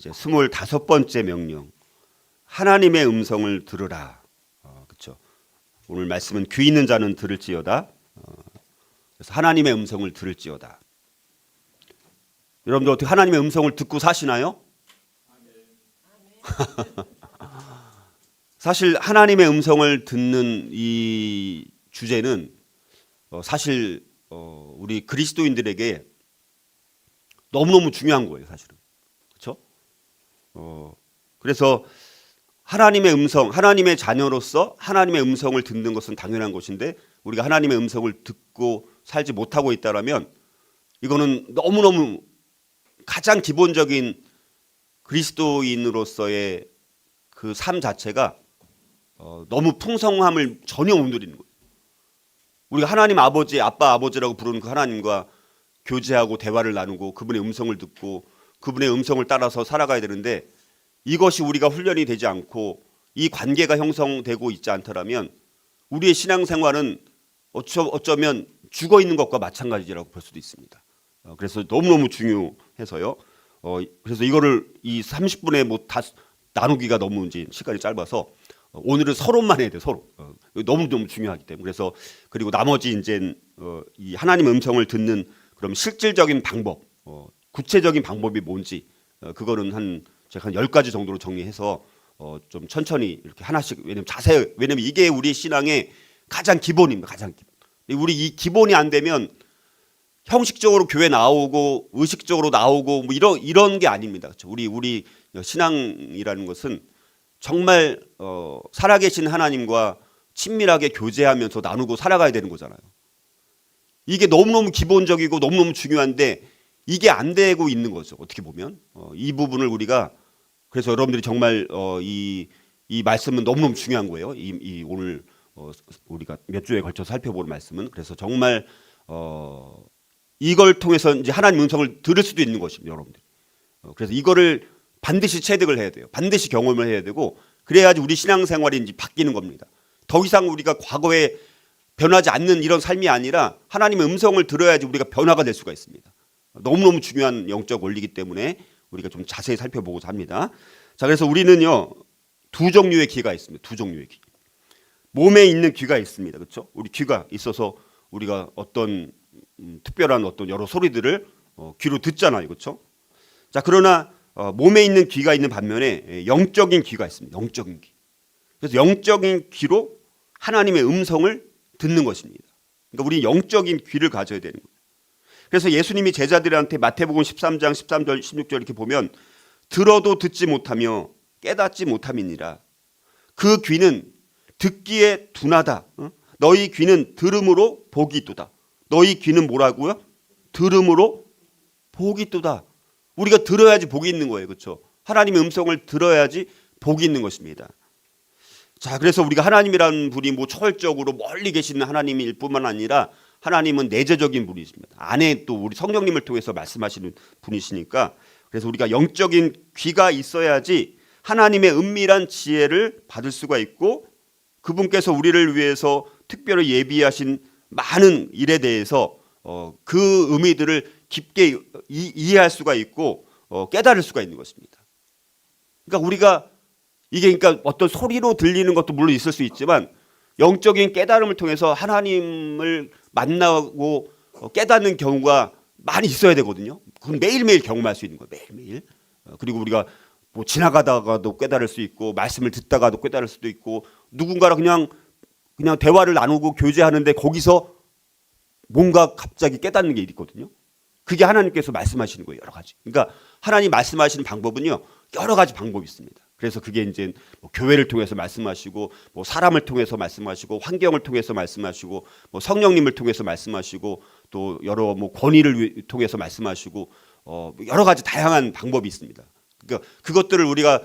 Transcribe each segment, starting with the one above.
이제 25번째 명령. 하나님의 음성을 들으라. 그렇죠. 오늘 말씀은 귀 있는 자는 들을지어다. 그래서 하나님의 음성을 들을지어다. 여러분들 어떻게 하나님의 음성을 듣고 사시나요? 사실 하나님의 음성을 듣는 이 주제는 사실 우리 그리스도인들에게 너무너무 중요한 거예요, 사실은. 그렇죠? 그래서 하나님의 음성, 하나님의 자녀로서 하나님의 음성을 듣는 것은 당연한 것인데 우리가 하나님의 음성을 듣고 살지 못하고 있다라면 이거는 너무너무 가장 기본적인 그리스도인으로서의 그 삶 자체가 너무 풍성함을 전혀 못 누리는 거예요. 우리가 하나님 아버지, 아빠 아버지라고 부르는 그 하나님과 교제하고 대화를 나누고 그분의 음성을 듣고 그분의 음성을 따라서 살아가야 되는데 이것이 우리가 훈련이 되지 않고 이 관계가 형성되고 있지 않더라면 우리의 신앙생활은 어쩌면 죽어 있는 것과 마찬가지라고 볼 수도 있습니다. 그래서 너무너무 중요해서요. 그래서 이거를 이 30분에 뭐 다 나누기가 너무 이제 시간이 짧아서 오늘은 서론만 해야 돼, 서로. 너무너무 중요하기 때문에. 그래서 그리고 나머지 이제 이 하나님 음성을 듣는 그럼 실질적인 방법, 구체적인 방법이 뭔지 그거는 제가 한 10가지 정도로 정리해서 좀 천천히 이렇게 하나씩 왜냐면 이게 우리 신앙의 가장 기본입니다. 가장 기본. 우리 이 기본이 안 되면 형식적으로 교회 나오고 의식적으로 나오고 뭐 이런 게 아닙니다. 그렇죠? 우리 신앙이라는 것은 정말 살아계신 하나님과 친밀하게 교제하면서 나누고 살아가야 되는 거잖아요. 이게 너무너무 기본적이고 너무너무 중요한데 이게 안 되고 있는 거죠. 어떻게 보면 이 부분을 우리가 그래서 여러분들이 정말 이 말씀은 너무너무 중요한 거예요. 이 오늘 우리가 몇 주에 걸쳐서 살펴보는 말씀은 그래서 정말 이걸 통해서 이제 하나님 음성을 들을 수도 있는 것입니다, 여러분들. 그래서 이거를 반드시 체득을 해야 돼요. 반드시 경험을 해야 되고 그래야지 우리 신앙생활이 이제 바뀌는 겁니다. 더 이상 우리가 과거에 변하지 않는 이런 삶이 아니라 하나님의 음성을 들어야지 우리가 변화가 될 수가 있습니다. 너무너무 중요한 영적 원리이기 때문에 우리가 좀 자세히 살펴보고자 합니다. 자, 그래서 우리는요 2종류의 귀가 있습니다. 2종류의 귀. 몸에 있는 귀가 있습니다. 그렇죠? 우리 귀가 있어서 우리가 어떤 특별한 어떤 여러 소리들을 귀로 듣잖아요. 그렇죠? 자, 그러나 몸에 있는 귀가 있는 반면에 영적인 귀가 있습니다. 영적인 귀. 그래서 영적인 귀로 하나님의 음성을 듣는 것입니다. 그러니까 우리 영적인 귀를 가져야 되는 거예요. 그래서 예수님이 제자들한테 마태복음 13장 13절 16절 이렇게 보면 들어도 듣지 못하며 깨닫지 못함이니라. 그 귀는 듣기에 둔하다. 너희 귀는 들음으로 복이 있도다. 너희 귀는 뭐라고요? 들음으로 복이 있도다. 우리가 들어야지 복이 있는 거예요. 그렇죠? 하나님의 음성을 들어야지 복이 있는 것입니다. 자, 그래서 우리가 하나님이라는 분이 뭐 초월적으로 멀리 계시는 하나님일 뿐만 아니라 하나님은 내재적인 분이십니다. 안에 또 우리 성령님을 통해서 말씀하시는 분이시니까 그래서 우리가 영적인 귀가 있어야지 하나님의 은밀한 지혜를 받을 수가 있고 그분께서 우리를 위해서 특별히 예비하신 많은 일에 대해서 그 의미들을 깊게 이해할 수가 있고 깨달을 수가 있는 것입니다. 그러니까 우리가 이게 그러니까 어떤 소리로 들리는 것도 물론 있을 수 있지만 영적인 깨달음을 통해서 하나님을 만나고 깨닫는 경우가 많이 있어야 되거든요. 그건 매일매일 경험할 수 있는 거예요. 매일매일. 그리고 우리가 뭐 지나가다가도 깨달을 수 있고 말씀을 듣다가도 깨달을 수도 있고 누군가랑 그냥 대화를 나누고 교제하는데 거기서 뭔가 갑자기 깨닫는 게 있거든요. 그게 하나님께서 말씀하시는 거예요. 여러 가지. 그러니까 하나님 말씀하시는 방법은요. 여러 가지 방법이 있습니다. 그래서 그게 이제 뭐 교회를 통해서 말씀하시고 뭐 사람을 통해서 말씀하시고 환경을 통해서 말씀하시고 뭐 성령님을 통해서 말씀하시고 또 여러 뭐 권위를 통해서 말씀하시고 여러 가지 다양한 방법이 있습니다. 그러니까 그것들을 우리가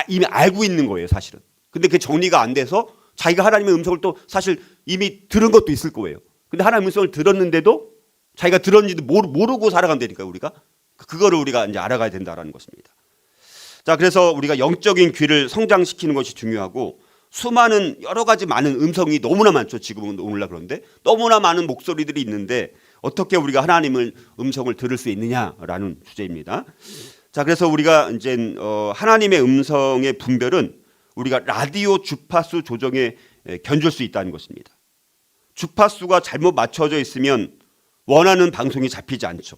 이미 알고 있는 거예요, 사실은. 근데 그게 정리가 안 돼서 자기가 하나님의 음성을 또 사실 이미 들은 것도 있을 거예요. 근데 하나님의 음성을 들었는데도 자기가 들었는지도 모르고 살아간다니까 우리가. 그거를 우리가 이제 알아가야 된다라는 것입니다. 자, 그래서 우리가 영적인 귀를 성장시키는 것이 중요하고 수많은 여러 가지 많은 음성이 너무나 많죠. 지금은 오늘날 그런데 너무나 많은 목소리들이 있는데 어떻게 우리가 하나님의 음성을 들을 수 있느냐라는 주제입니다. 자, 그래서 우리가 이제 하나님의 음성의 분별은 우리가 라디오 주파수 조정에 견줄 수 있다는 것입니다. 주파수가 잘못 맞춰져 있으면 원하는 방송이 잡히지 않죠.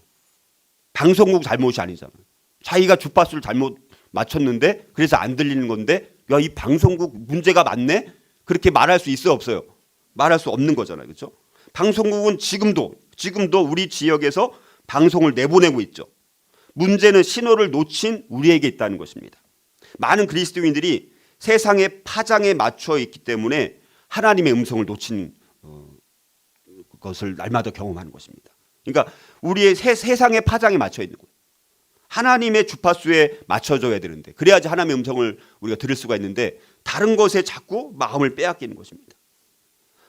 방송국 잘못이 아니잖아요. 자기가 주파수를 잘못 맞췄는데 그래서 안 들리는 건데 야, 이 방송국 문제가 많네? 그렇게 말할 수 있어요, 없어요? 말할 수 없는 거잖아요. 그렇죠? 방송국은 지금도 우리 지역에서 방송을 내보내고 있죠. 문제는 신호를 놓친 우리에게 있다는 것입니다. 많은 그리스도인들이 세상의 파장에 맞춰 있기 때문에 하나님의 음성을 놓친 것을 날마다 경험하는 것입니다. 그러니까 우리의 세상의 파장에 맞춰 있는 거예요. 하나님의 주파수에 맞춰져야 되는데 그래야지 하나님의 음성을 우리가 들을 수가 있는데 다른 것에 자꾸 마음을 빼앗기는 것입니다.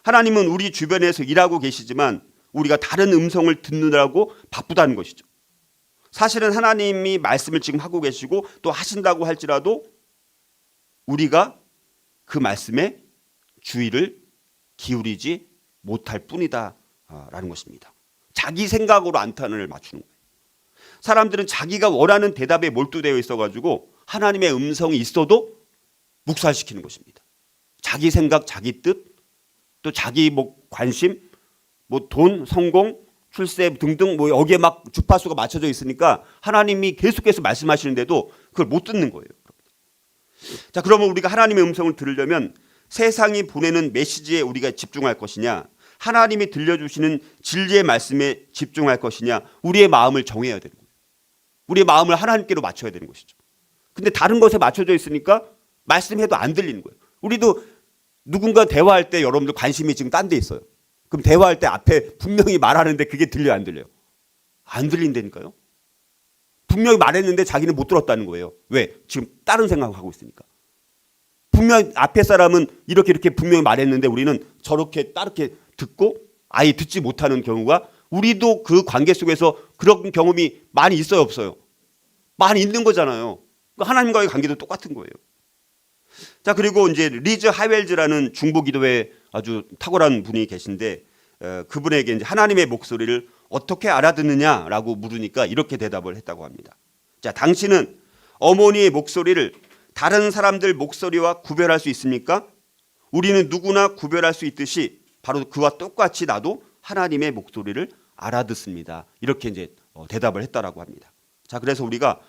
하나님은 우리 주변에서 일하고 계시지만 우리가 다른 음성을 듣느라고 바쁘다는 것이죠. 사실은 하나님이 말씀을 지금 하고 계시고 또 하신다고 할지라도 우리가 그 말씀에 주의를 기울이지 못할 뿐이다라는 것입니다. 자기 생각으로 안타를 맞추는 거예요. 사람들은 자기가 원하는 대답에 몰두되어 있어가지고 하나님의 음성이 있어도 묵살시키는 것입니다. 자기 생각, 자기 뜻, 또 자기 관심, 돈, 성공, 출세 등등 여기에 막 주파수가 맞춰져 있으니까 하나님이 계속해서 말씀하시는데도 그걸 못 듣는 거예요. 자, 그러면 우리가 하나님의 음성을 들으려면 세상이 보내는 메시지에 우리가 집중할 것이냐, 하나님이 들려주시는 진리의 말씀에 집중할 것이냐, 우리의 마음을 정해야 되는 거예요. 우리의 마음을 하나님께로 맞춰야 되는 것이죠. 근데 다른 것에 맞춰져 있으니까 말씀해도 안 들리는 거예요. 우리도 누군가 대화할 때 여러분들 관심이 지금 딴 데 있어요. 그럼 대화할 때 앞에 분명히 말하는데 그게 들려요, 안 들려요? 안 들린다니까요. 분명히 말했는데 자기는 못 들었다는 거예요. 왜? 지금 다른 생각을 하고 있으니까. 분명히 앞에 사람은 이렇게 분명히 말했는데 우리는 저렇게 따르게 듣고 아예 듣지 못하는 경우가 우리도 그 관계 속에서 그런 경험이 많이 있어요, 없어요? 많이 있는 거잖아요. 하나님과의 관계도 똑같은 거예요. 자, 그리고 이제 리즈 하웰즈라는 중보 기도회 아주 탁월한 분이 계신데 그분에게 이제 하나님의 목소리를 어떻게 알아듣느냐라고 물으니까 이렇게 대답을 했다고 합니다. 자, 당신은 어머니의 목소리를 다른 사람들 목소리와 구별할 수 있습니까? 우리는 누구나 구별할 수 있듯이 바로 그와 똑같이 나도 하나님의 목소리를 알아듣습니다. 이렇게 이제 대답을 했다라고 합니다. 자, 그래서 우리가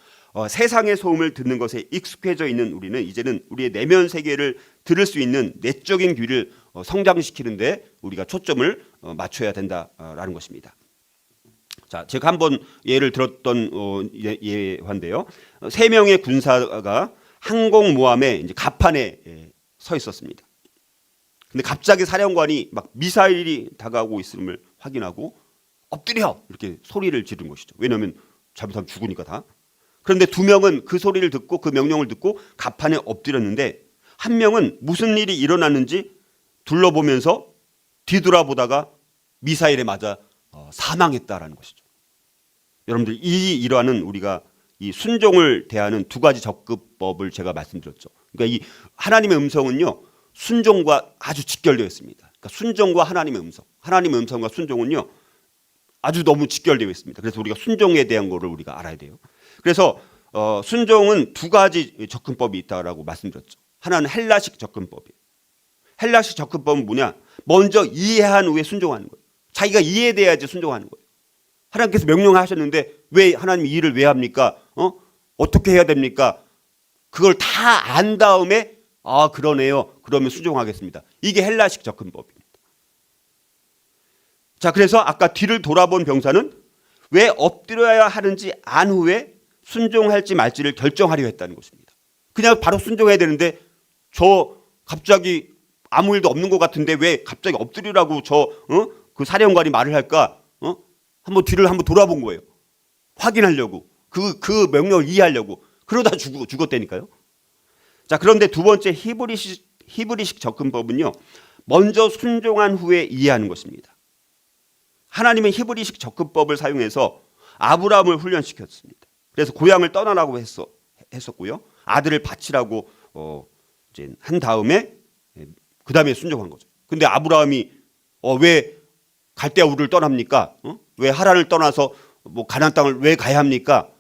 세상의 소음을 듣는 것에 익숙해져 있는 우리는 이제는 우리의 내면 세계를 들을 수 있는 내적인 귀를 성장시키는데 우리가 초점을 맞춰야 된다라는 것입니다. 자, 제가 한번 예를 들었던 예화인데요. 3명의 군사가 항공모함의 이제 갑판에 서 있었습니다. 근데 갑자기 사령관이 막 미사일이 다가오고 있음을 확인하고 엎드려 이렇게 소리를 지른 것이죠. 왜냐하면 잘못하면 죽으니까 다. 그런데 2명은 그 소리를 듣고 그 명령을 듣고 갑판에 엎드렸는데 한 명은 무슨 일이 일어났는지 둘러보면서 뒤돌아보다가 미사일에 맞아 사망했다라는 것이죠. 여러분들 이 일화는 우리가 이 순종을 대하는 2가지 접근법을 제가 말씀드렸죠. 그러니까 이 하나님의 음성은요 순종과 아주 직결되어 있습니다. 그러니까 순종과 하나님의 음성, 하나님의 음성과 순종은요 아주 너무 직결되어 있습니다. 그래서 우리가 순종에 대한 거를 우리가 알아야 돼요. 그래서 순종은 2가지 접근법이 있다라고 말씀드렸죠. 하나는 헬라식 접근법이에요. 헬라식 접근법은 뭐냐? 먼저 이해한 후에 순종하는 거예요. 자기가 이해돼야지 순종하는 거예요. 하나님께서 명령하셨는데 왜 하나님 이 일을 왜 합니까? 어떻게 해야 됩니까? 그걸 다 안 다음에 아 그러네요. 그러면 순종하겠습니다. 이게 헬라식 접근법입니다. 자, 그래서 아까 뒤를 돌아본 병사는 왜 엎드려야 하는지 안 후에 순종할지 말지를 결정하려 했다는 것입니다. 그냥 바로 순종해야 되는데 저 갑자기 아무 일도 없는 것 같은데 왜 갑자기 엎드리라고 그 사령관이 말을 할까? 한번 뒤를 한번 돌아본 거예요. 확인하려고. 그 명령을 이해하려고. 그러다 죽었다니까요. 자, 그런데 2번째 히브리식 접근법은요. 먼저 순종한 후에 이해하는 것입니다. 하나님은 히브리식 접근법을 사용해서 아브라함을 훈련시켰습니다. 그래서 고향을 떠나라고 했었고요. 아들을 바치라고 이제 한 다음에 그 다음에 순종한 거죠. 근데 아브라함이 왜 갈대아 우르를 떠납니까? 왜 하란을 떠나서 가나안 땅을 왜 가야 합니까?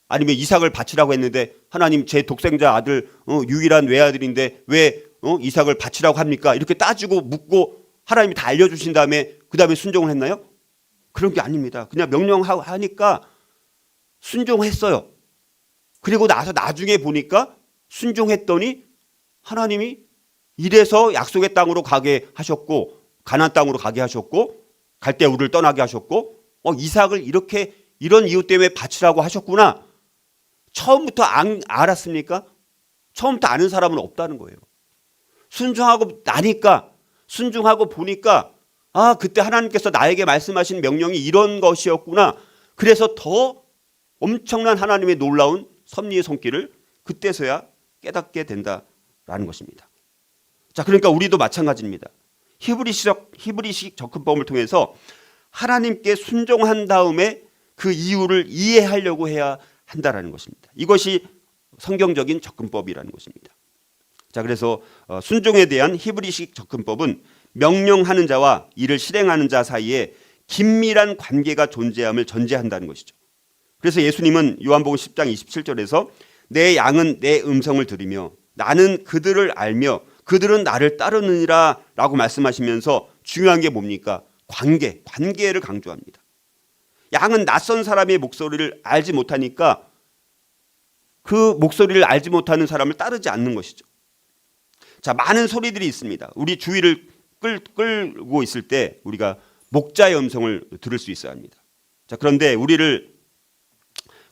아니면 이삭을 바치라고 했는데 하나님 제 독생자 아들 유일한 외아들인데 왜 이삭을 바치라고 합니까? 이렇게 따지고 묻고 하나님이 다 알려주신 다음에 그 다음에 순종을 했나요? 그런 게 아닙니다. 그냥 명령하니까 순종했어요. 그리고 나서 나중에 보니까 순종했더니 하나님이 이래서 약속의 땅으로 가게 하셨고 가나안 땅으로 가게 하셨고 갈대아 우르를 떠나게 하셨고 이삭을 이렇게 이런 이유 때문에 바치라고 하셨구나. 처음부터 알았습니까? 처음부터 아는 사람은 없다는 거예요. 순종하고 나니까 순종하고 보니까 그때 하나님께서 나에게 말씀하신 명령이 이런 것이었구나. 그래서 더 엄청난 하나님의 놀라운 섭리의 손길을 그때서야 깨닫게 된다라는 것입니다. 자, 그러니까 우리도 마찬가지입니다. 히브리식 접근법을 통해서 하나님께 순종한 다음에 그 이유를 이해하려고 해야 한다라는 것입니다. 이것이 성경적인 접근법이라는 것입니다. 자, 그래서 순종에 대한 히브리식 접근법은 명령하는 자와 이를 실행하는 자 사이에 긴밀한 관계가 존재함을 전제한다는 것이죠. 그래서 예수님은 요한복음 10장 27절에서 내 양은 내 음성을 들으며 나는 그들을 알며 그들은 나를 따르느니라 라고 말씀하시면서 중요한 게 뭡니까? 관계를 강조합니다. 양은 낯선 사람의 목소리를 알지 못하니까 그 목소리를 알지 못하는 사람을 따르지 않는 것이죠. 자, 많은 소리들이 있습니다. 우리 주위를 끌고 있을 때 우리가 목자의 음성을 들을 수 있어야 합니다. 자, 그런데 우리를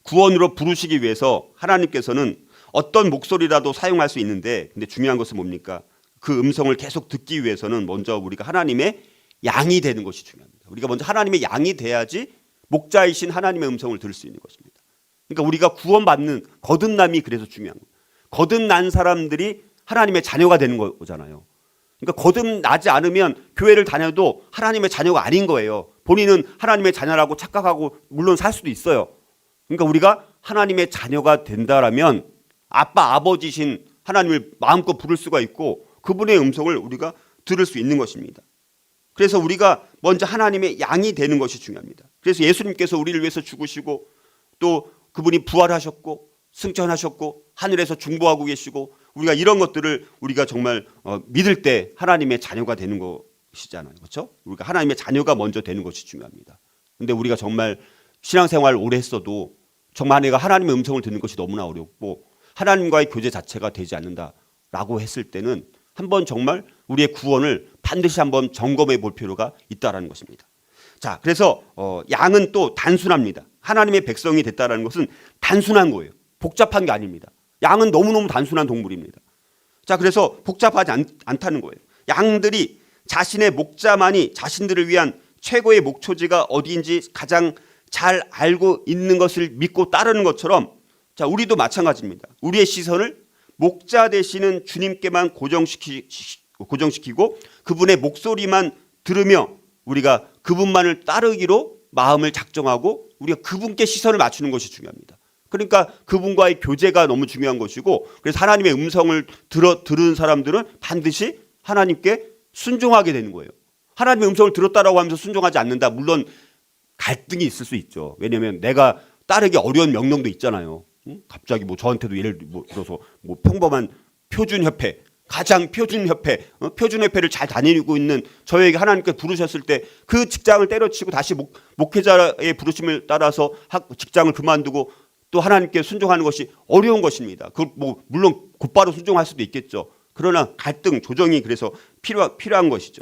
구원으로 부르시기 위해서 하나님께서는 어떤 목소리라도 사용할 수 있는데, 근데 중요한 것은 뭡니까? 그 음성을 계속 듣기 위해서는 먼저 우리가 하나님의 양이 되는 것이 중요합니다. 우리가 먼저 하나님의 양이 돼야지 목자이신 하나님의 음성을 들을 수 있는 것입니다. 그러니까 우리가 구원받는 거듭남이 그래서 중요한 거예요. 거듭난 사람들이 하나님의 자녀가 되는 거잖아요. 그러니까 거듭나지 않으면 교회를 다녀도 하나님의 자녀가 아닌 거예요. 본인은 하나님의 자녀라고 착각하고 물론 살 수도 있어요. 그러니까 우리가 하나님의 자녀가 된다라면 아빠 아버지신 하나님을 마음껏 부를 수가 있고 그분의 음성을 우리가 들을 수 있는 것입니다. 그래서 우리가 먼저 하나님의 양이 되는 것이 중요합니다. 그래서 예수님께서 우리를 위해서 죽으시고 또 그분이 부활하셨고 승천하셨고 하늘에서 중보하고 계시고 우리가 이런 것들을 우리가 정말 믿을 때 하나님의 자녀가 되는 것이잖아요. 그렇죠? 우리가 하나님의 자녀가 먼저 되는 것이 중요합니다. 근데 우리가 정말 신앙생활 오래 했어도 정말 내가 하나님의 음성을 듣는 것이 너무나 어렵고 하나님과의 교제 자체가 되지 않는다라고 했을 때는 한번 정말 우리의 구원을 반드시 한번 점검해 볼 필요가 있다라는 것입니다. 자, 그래서 양은 또 단순합니다. 하나님의 백성이 됐다라는 것은 단순한 거예요. 복잡한 게 아닙니다. 양은 너무너무 단순한 동물입니다. 자, 그래서 복잡하지 않다는 거예요. 양들이 자신의 목자만이 자신들을 위한 최고의 목초지가 어디인지 가장 잘 알고 있는 것을 믿고 따르는 것처럼 자, 우리도 마찬가지입니다. 우리의 시선을 목자 되시는 주님께만 고정시키고 그분의 목소리만 들으며 우리가 그분만을 따르기로 마음을 작정하고 우리가 그분께 시선을 맞추는 것이 중요합니다. 그러니까 그분과의 교제가 너무 중요한 것이고 그래서 하나님의 음성을 들은 사람들은 반드시 하나님께 순종하게 되는 거예요. 하나님의 음성을 들었다라고 하면서 순종하지 않는다. 물론 갈등이 있을 수 있죠. 왜냐하면 내가 따르기 어려운 명령도 있잖아요. 갑자기 저한테도 예를 들어서 평범한 표준협회, 가장 표준협회, 표준협회를 잘 다니고 있는 저에게 하나님께 부르셨을 때 그 직장을 때려치고 다시 목회자의 부르심을 따라서 직장을 그만두고 또 하나님께 순종하는 것이 어려운 것입니다. 물론 곧바로 순종할 수도 있겠죠. 그러나 갈등, 조정이 그래서 필요한 것이죠.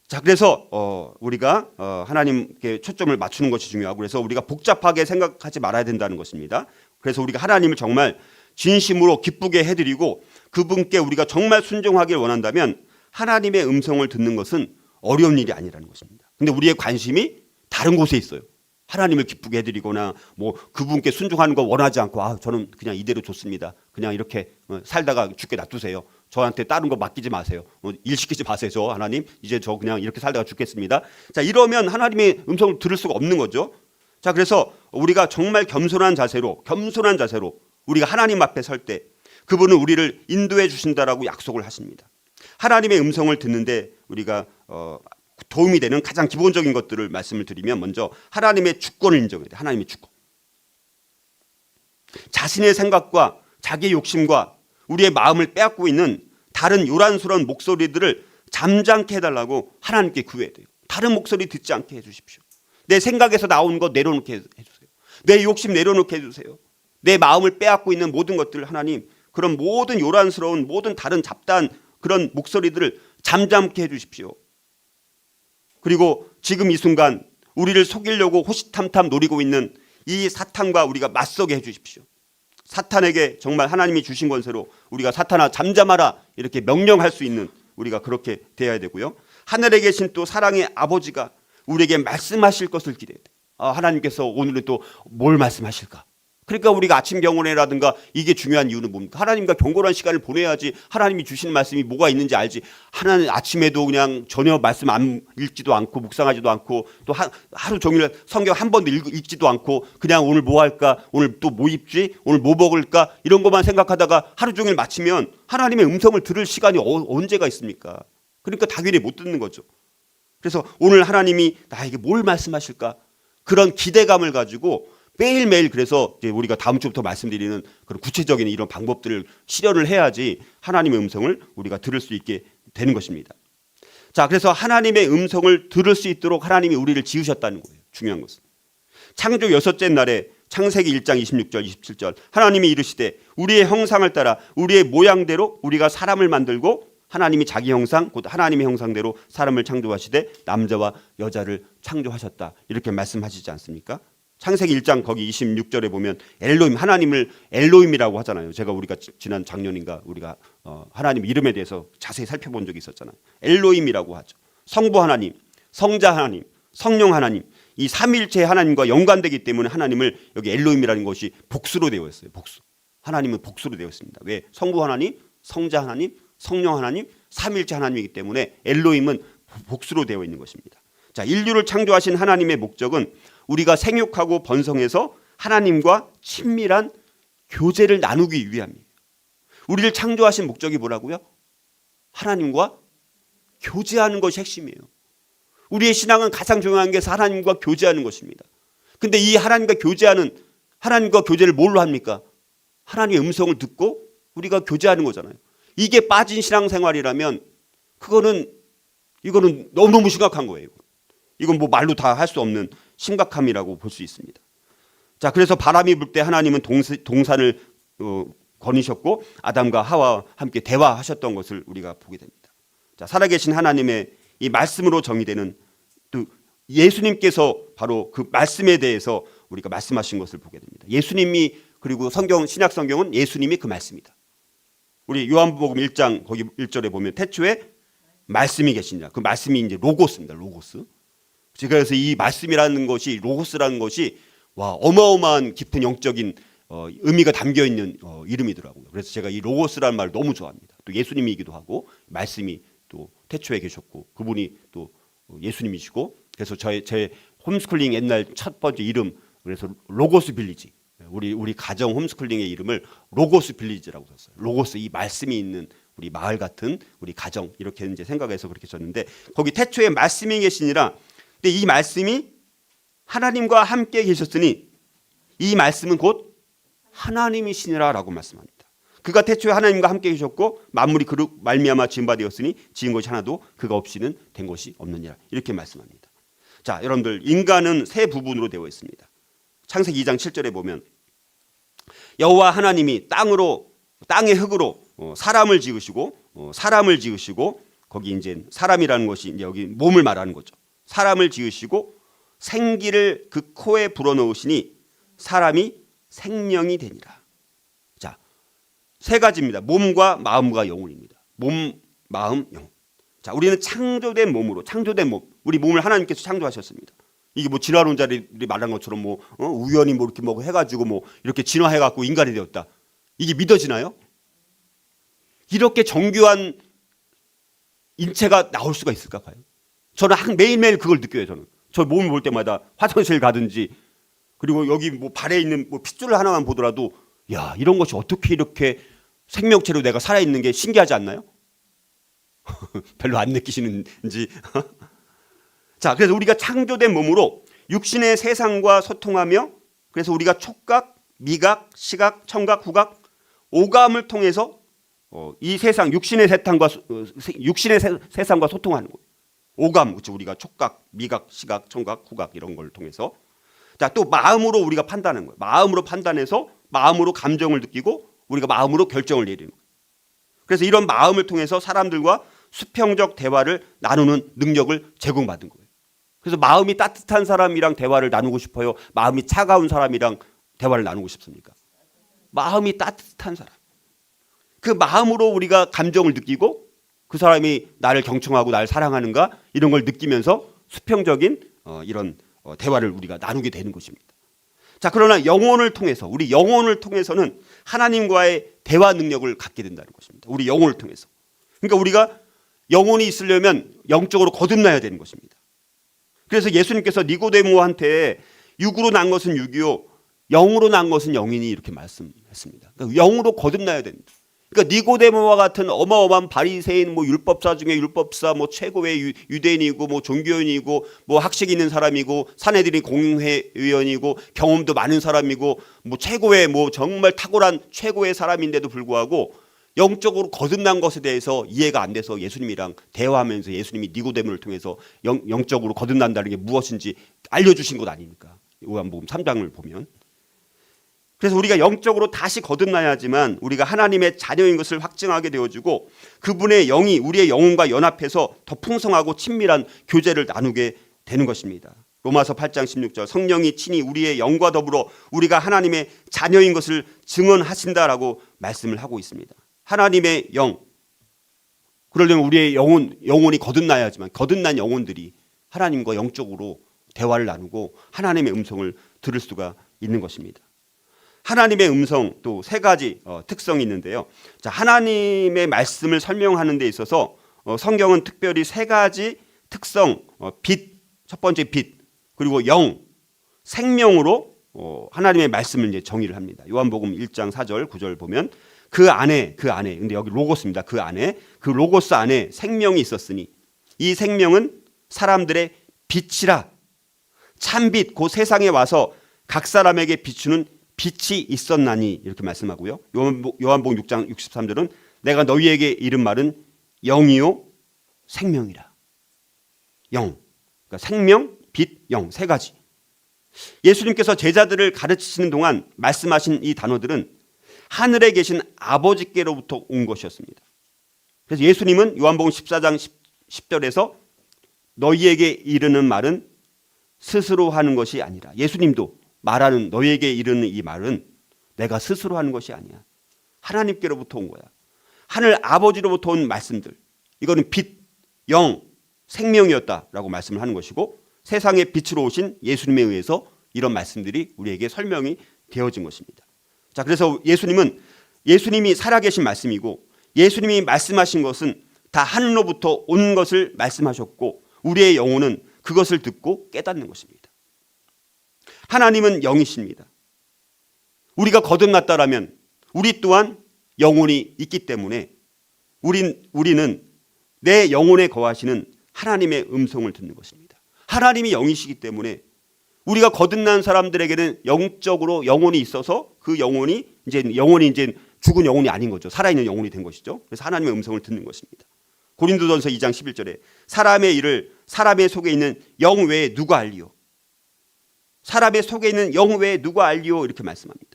자, 그래서 우리가 하나님께 초점을 맞추는 것이 중요하고 그래서 우리가 복잡하게 생각하지 말아야 된다는 것입니다. 그래서 우리가 하나님을 정말 진심으로 기쁘게 해드리고 그분께 우리가 정말 순종하길 원한다면 하나님의 음성을 듣는 것은 어려운 일이 아니라는 것입니다. 근데 우리의 관심이 다른 곳에 있어요. 하나님을 기쁘게 해드리거나 그분께 순종하는 거 원하지 않고 저는 그냥 이대로 좋습니다. 그냥 이렇게 살다가 죽게 놔두세요. 저한테 다른 거 맡기지 마세요. 일 시키지 마세요. 저 하나님 이제 저 그냥 이렇게 살다가 죽겠습니다. 자, 이러면 하나님의 음성을 들을 수가 없는 거죠. 자, 그래서 우리가 정말 겸손한 자세로 우리가 하나님 앞에 설 때 그분은 우리를 인도해 주신다라고 약속을 하십니다. 하나님의 음성을 듣는데 우리가 도움이 되는 가장 기본적인 것들을 말씀을 드리면 먼저 하나님의 주권을 인정해야 돼요. 하나님의 주권. 자신의 생각과 자기의 욕심과 우리의 마음을 빼앗고 있는 다른 요란스러운 목소리들을 잠잠케 해달라고 하나님께 구해야 돼요. 다른 목소리 듣지 않게 해주십시오. 내 생각에서 나오는 거 내려놓게 해주세요. 내 욕심 내려놓게 해주세요. 내 마음을 빼앗고 있는 모든 것들 하나님, 그런 모든 요란스러운 모든 다른 잡다한 그런 목소리들을 잠잠케 해주십시오. 그리고 지금 이 순간 우리를 속이려고 호시탐탐 노리고 있는 이 사탄과 우리가 맞서게 해주십시오. 사탄에게 정말 하나님이 주신 권세로 우리가 사탄아 잠잠하라 이렇게 명령할 수 있는 우리가 그렇게 되어야 되고요. 하늘에 계신 또 사랑의 아버지가 우리에게 말씀하실 것을 기대해야 돼요. 하나님께서 오늘은 또 뭘 말씀하실까? 그러니까 우리가 아침 경건회라든가 이게 중요한 이유는 뭡니까? 하나님과 경건한 시간을 보내야지 하나님이 주시는 말씀이 뭐가 있는지 알지. 하나님 아침에도 그냥 전혀 말씀 안 읽지도 않고 묵상하지도 않고 또 하루 종일 성경 한 번도 읽지도 않고 그냥 오늘 뭐 할까? 오늘 또 뭐 입지? 오늘 뭐 먹을까? 이런 것만 생각하다가 하루 종일 마치면 하나님의 음성을 들을 시간이 언제가 있습니까? 그러니까 당연히 못 듣는 거죠. 그래서 오늘 하나님이 나에게 뭘 말씀하실까? 그런 기대감을 가지고 매일매일 그래서 이제 우리가 다음 주부터 말씀드리는 그런 구체적인 이런 방법들을 실현을 해야지 하나님의 음성을 우리가 들을 수 있게 되는 것입니다. 자, 그래서 하나님의 음성을 들을 수 있도록 하나님이 우리를 지으셨다는 거예요. 중요한 것은. 창조 여섯째 날에 창세기 1장 26절 27절 하나님이 이르시되 우리의 형상을 따라 우리의 모양대로 우리가 사람을 만들고 하나님이 자기 형상 곧 하나님의 형상대로 사람을 창조하시되 남자와 여자를 창조하셨다. 이렇게 말씀하시지 않습니까? 창세기 1장 거기 26절에 보면 엘로힘 하나님을 엘로힘이라고 하잖아요. 제가 우리가 지난 작년인가 우리가 하나님 이름에 대해서 자세히 살펴본 적이 있었잖아요. 엘로힘이라고 하죠. 성부 하나님, 성자 하나님, 성령 하나님 이 삼위일체 하나님과 연관되기 때문에 하나님을 여기 엘로힘이라는 것이 복수로 되어 있어요. 복수. 하나님은 복수로 되어 있습니다. 왜? 성부 하나님, 성자 하나님, 성령 하나님, 삼위일체 하나님이기 때문에 엘로힘은 복수로 되어 있는 것입니다. 자, 인류를 창조하신 하나님의 목적은 우리가 생육하고 번성해서 하나님과 친밀한 교제를 나누기 위함이에요. 우리를 창조하신 목적이 뭐라고요? 하나님과 교제하는 것이 핵심이에요. 우리의 신앙은 가장 중요한 게 하나님과 교제하는 것입니다. 근데 이 하나님과 교제하는 하나님과 교제를 뭘로 합니까? 하나님의 음성을 듣고 우리가 교제하는 거잖아요. 이게 빠진 신앙생활이라면 이거는 너무너무 심각한 거예요. 이건 뭐 말로 다 할 수 없는 심각함이라고 볼 수 있습니다. 자, 그래서 바람이 불 때 하나님은 동산을 거니셨고 아담과 하와와 함께 대화하셨던 것을 우리가 보게 됩니다. 자, 살아계신 하나님의 이 말씀으로 정의되는 또 예수님께서 바로 그 말씀에 대해서 우리가 말씀하신 것을 보게 됩니다. 예수님이 그리고 신약 성경은 예수님이 그 말씀이다. 우리 요한복음 1장 거기 1절에 보면 태초에 말씀이 계시냐. 그 말씀이 이제 로고스입니다. 로고스. 그래서 이 말씀이라는 것이 로고스라는 것이 어마어마한 깊은 영적인 의미가 담겨 있는 이름이더라고요. 그래서 제가 이 로고스라는 말을 너무 좋아합니다. 또 예수님이기도 하고 말씀이 또 태초에 계셨고 그분이 또 예수님이시고 그래서 제 홈스쿨링 옛날 첫 번째 이름 그래서 로고스 빌리지 우리 가정 홈스쿨링의 이름을 로고스 빌리지라고 썼어요. 로고스 이 말씀이 있는 우리 마을 같은 우리 가정 이렇게 이제 생각해서 그렇게 썼는데 거기 태초에 말씀이 계시니라. 근데 이 말씀이 하나님과 함께 계셨으니 이 말씀은 곧 하나님이시니라라고 말씀합니다. 그가 태초에 하나님과 함께 계셨고 만물이 그로 말미암아 지은 바 되었으니 지은 것이 하나도 그가 없이는 된 것이 없느니라 이렇게 말씀합니다. 자, 여러분들 인간은 세 부분으로 되어 있습니다. 창세기 2장 7절에 보면 여호와 하나님이 땅의 흙으로 사람을 지으시고 거기 이제 사람이라는 것이 이제 여기 몸을 말하는 거죠. 사람을 지으시고 생기를 그 코에 불어넣으시니 사람이 생명이 되니라. 자, 세 가지입니다. 몸과 마음과 영혼입니다. 몸, 마음, 영. 자, 우리는 창조된 몸, 우리 몸을 하나님께서 창조하셨습니다. 이게 뭐 진화론자들이 말한 것처럼 우연히 이렇게 해가지고 이렇게 진화해갖고 인간이 되었다. 이게 믿어지나요? 이렇게 정교한 인체가 나올 수가 있을까 봐요. 저는 매일매일 그걸 느껴요. 저는 저 몸을 볼 때마다 화장실 가든지 그리고 여기 발에 있는 핏줄 하나만 보더라도 야, 이런 것이 어떻게 이렇게 생명체로 내가 살아있는 게 신기하지 않나요? 별로 안 느끼시는지. 자, 그래서 우리가 창조된 몸으로 육신의 세상과 소통하며 그래서 우리가 촉각, 미각, 시각, 청각, 후각, 오감을 통해서 이 세상 육신의 세상과 소통하는 거예요. 오감, 그렇죠. 우리가 촉각, 미각, 시각, 청각, 후각 이런 걸 통해서. 자, 또 마음으로 우리가 판단하는 거예요. 마음으로 판단해서 마음으로 감정을 느끼고 우리가 마음으로 결정을 내리는 거예요. 그래서 이런 마음을 통해서 사람들과 수평적 대화를 나누는 능력을 제공받은 거예요. 그래서 마음이 따뜻한 사람이랑 대화를 나누고 싶어요? 마음이 차가운 사람이랑 대화를 나누고 싶습니까? 마음이 따뜻한 사람. 그 마음으로 우리가 감정을 느끼고 그 사람이 나를 경청하고 나를 사랑하는가 이런 걸 느끼면서 수평적인 이런 대화를 우리가 나누게 되는 것입니다. 자, 그러나 영혼을 통해서 우리 영혼을 통해서는 하나님과의 대화 능력을 갖게 된다는 것입니다. 우리 영혼을 통해서. 그러니까 우리가 영혼이 있으려면 영적으로 거듭나야 되는 것입니다. 그래서 예수님께서 니고데모한테 육으로 난 것은 육이요 영으로 난 것은 영이니 이렇게 말씀했습니다. 그러니까 영으로 거듭나야 됩니다. 그러니까 니고데모와 같은 어마어마한 바리새인, 뭐 율법사 중에 율법사, 뭐 최고의 유대인이고, 뭐 종교인이고, 뭐 학식 있는 사람이고, 사내들이 공회 의원이고, 경험도 많은 사람이고, 뭐 최고의 뭐 정말 탁월한 최고의 사람인데도 불구하고 영적으로 거듭난 것에 대해서 이해가 안 돼서 예수님이랑 대화하면서 예수님이 니고데모를 통해서 영적으로 거듭난다는 게 무엇인지 알려주신 것 아닙니까? 요한복음 3장을 보면. 그래서 우리가 영적으로 다시 거듭나야지만 우리가 하나님의 자녀인 것을 확증하게 되어지고 그분의 영이 우리의 영혼과 연합해서 더 풍성하고 친밀한 교제를 나누게 되는 것입니다. 로마서 8장 16절 성령이 친히 우리의 영과 더불어 우리가 하나님의 자녀인 것을 증언하신다라고 말씀을 하고 있습니다. 하나님의 영, 그러려면 우리의 영혼이 거듭나야지만 거듭난 영혼들이 하나님과 영적으로 대화를 나누고 하나님의 음성을 들을 수가 있는 것입니다. 하나님의 음성 또 세 가지 특성이 있는데요. 자, 하나님의 말씀을 설명하는 데 있어서 성경은 특별히 세 가지 특성, 빛, 첫 번째 빛, 그리고 영, 생명으로 하나님의 말씀을 이제 정의를 합니다. 요한복음 1장 4절 9절 보면 그 안에 근데 여기 로고스입니다. 그 안에 그 로고스 안에 생명이 있었으니 이 생명은 사람들의 빛이라 참빛 그 세상에 와서 각 사람에게 비추는 빛이 있었나니 이렇게 말씀하고요. 요한복음 6장 63절은 내가 너희에게 이른 말은 영이요 생명이라. 영, 그러니까 생명, 빛, 영 세 가지. 예수님께서 제자들을 가르치시는 동안 말씀하신 이 단어들은 하늘에 계신 아버지께로부터 온 것이었습니다. 그래서 예수님은 요한복음 14장 10절에서 너희에게 이르는 말은 스스로 하는 것이 아니라 예수님도 말하는 너희에게 이르는 이 말은 내가 스스로 하는 것이 아니야. 하나님께로부터 온 거야. 하늘 아버지로부터 온 말씀들. 이거는 빛, 영, 생명이었다라고 말씀을 하는 것이고 세상의 빛으로 오신 예수님에 의해서 이런 말씀들이 우리에게 설명이 되어진 것입니다. 자, 그래서 예수님이 살아계신 말씀이고 예수님이 말씀하신 것은 다 하늘로부터 온 것을 말씀하셨고 우리의 영혼은 그것을 듣고 깨닫는 것입니다. 하나님은 영이십니다. 우리가 거듭났다라면 우리 또한 영혼이 있기 때문에 우리는 내 영혼에 거하시는 하나님의 음성을 듣는 것입니다. 하나님이 영이시기 때문에 우리가 거듭난 사람들에게는 영적으로 영혼이 있어서 그 영혼이 이제 죽은 영혼이 아닌 거죠. 살아있는 영혼이 된 것이죠. 그래서 하나님의 음성을 듣는 것입니다. 고린도전서 2장 11절에 사람의 일을 사람의 속에 있는 영 외에 누가 알리요? 사람의 속에 있는 영 외에 누가 알리요? 이렇게 말씀합니다.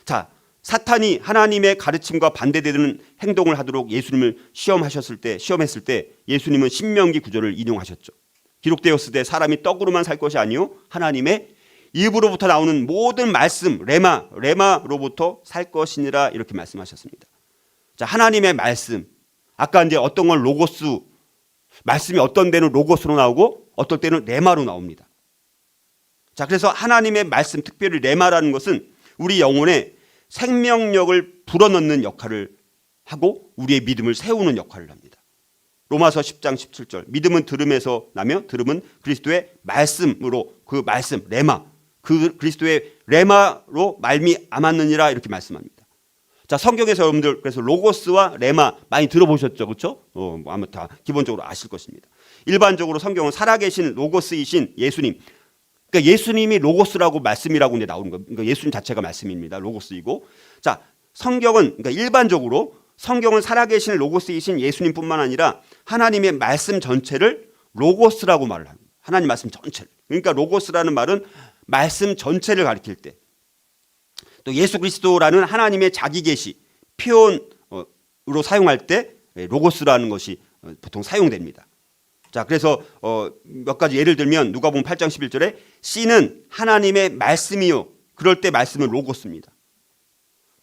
자, 사탄이 하나님의 가르침과 반대되는 행동을 하도록 예수님을 시험했을 때 예수님은 신명기 9절을 인용하셨죠. 기록되었을 때 사람이 떡으로만 살 것이 아니요 하나님의 입으로부터 나오는 모든 말씀 레마로부터 살 것이니라 이렇게 말씀하셨습니다. 자, 하나님의 말씀 아까 이제 어떤 건 로고스 말씀이 어떤 때는 로고스로 나오고 어떤 때는 레마로 나옵니다. 자, 그래서 하나님의 말씀 특별히 레마라는 것은 우리 영혼에 생명력을 불어넣는 역할을 하고 우리의 믿음을 세우는 역할을 합니다. 로마서 10장 17절 믿음은 들음에서 나며 들음은 그리스도의 말씀으로 그 말씀 레마 그 그리스도의 레마로 말미암았느니라 이렇게 말씀합니다. 자, 성경에서 여러분들 그래서 로고스와 레마 많이 들어보셨죠, 그렇죠? 아마 다 기본적으로 아실 것입니다. 일반적으로 성경은 살아계신 로고스이신 예수님 그러니까 예수님이 로고스라고 말씀이라고 이제 나오는 거예요. 그러니까 예수님 자체가 말씀입니다. 로고스이고. 자, 성경은 그러니까 일반적으로 성경은 살아계신 로고스이신 예수님뿐만 아니라 하나님의 말씀 전체를 로고스라고 말을 합니다. 하나님 말씀 전체를. 그러니까 로고스라는 말은 말씀 전체를 가리킬 때, 또 예수 그리스도라는 하나님의 자기 계시 표현으로 사용할 때 로고스라는 것이 보통 사용됩니다. 자, 그래서 몇 가지 예를 들면 누가복음 8장 11절에 씨는 하나님의 말씀이요. 그럴 때 말씀은 로고스입니다.